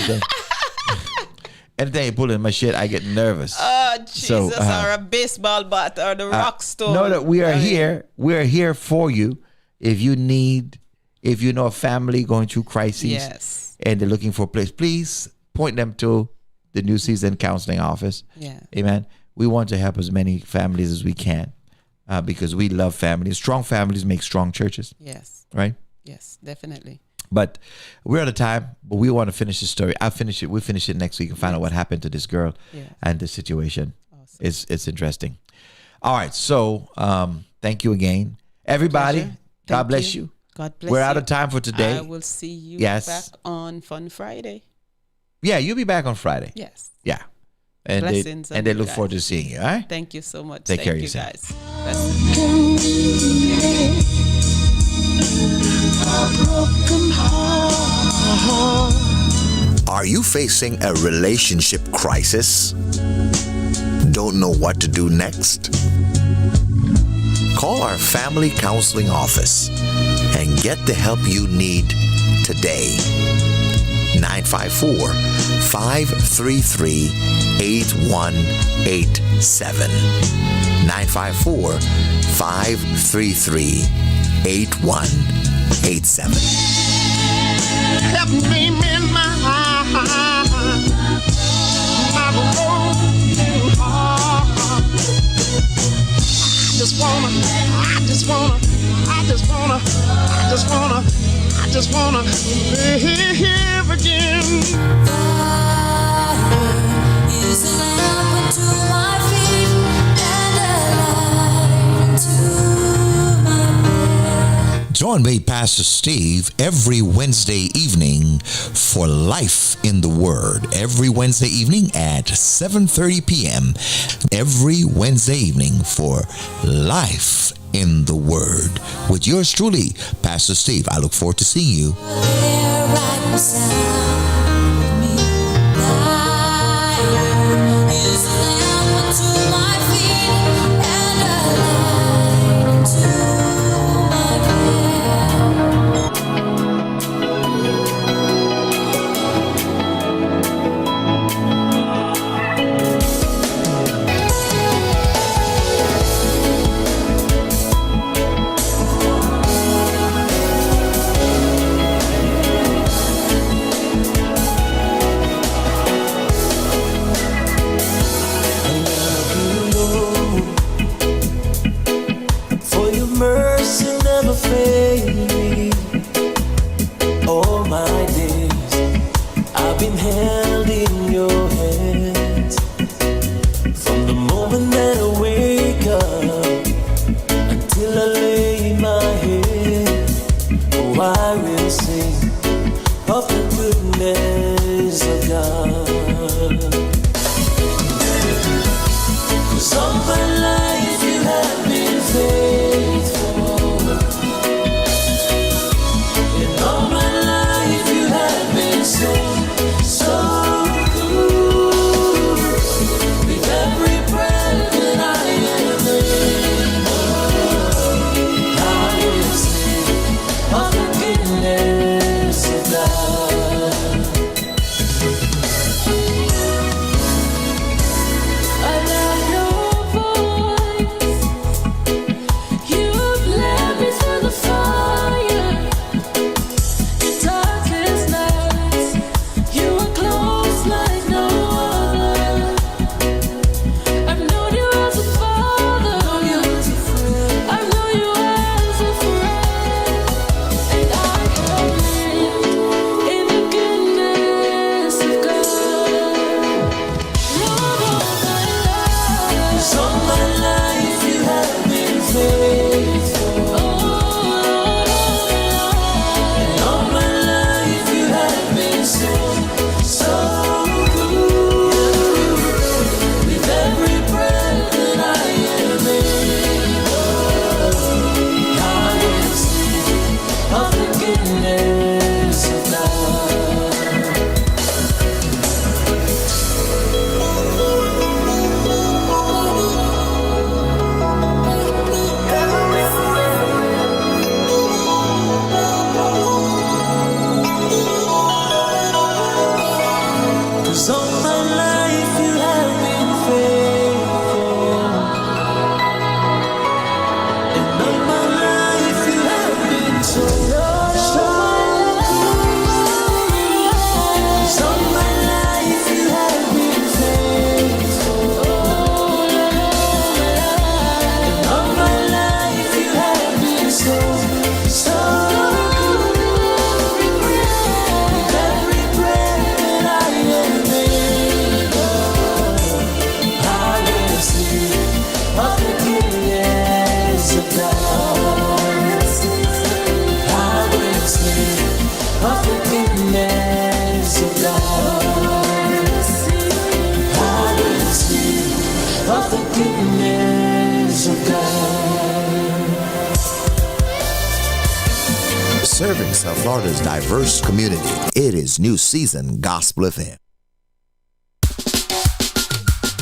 anytime you pull in my shit, I get nervous. Oh, Jesus, So, or a baseball bat or the rock stone. No, that we are here. We are here for you. If you know a family going through crises, Yes. and they're looking for a place, please point them to the New Season Counseling Office. Yeah. Amen. We want to help as many families as we can because we love families. Strong families make strong churches. Yes. Right? Yes, definitely. But we're out of time, but we want to finish the story. I'll finish it. We'll finish it next week and find out what happened to this girl and the situation. Awesome. It's interesting. All right. So thank you again. Everybody, Pleasure. God Thank bless you. God bless We're you. out of time for today. I will see you Yes. back on Fun Friday. Yeah, you'll be back on Friday. Yes. Yeah. And Blessings they on look you guys. forward to seeing you. All right? Thank you so much. Take care of you yourself. guys. Blessings. Are you facing a relationship crisis? Don't know what to do next? Call our family counseling office and get the help you need today. 954-533-8187. 954-533-8187. Help me mend my broken heart. I just wanna live again. Is a lamp unto my feet and a light unto my path. Join me, Pastor Steve, every Wednesday evening for Life in the Word. Every Wednesday evening at 7:30 p.m. Every Wednesday evening for Life in the Word. With yours truly, Pastor Steve. I look forward to seeing you. There right beside me, light is a lamp unto my feet and a light unto my path. serving South Florida's diverse community. It is New Season Gospel FM.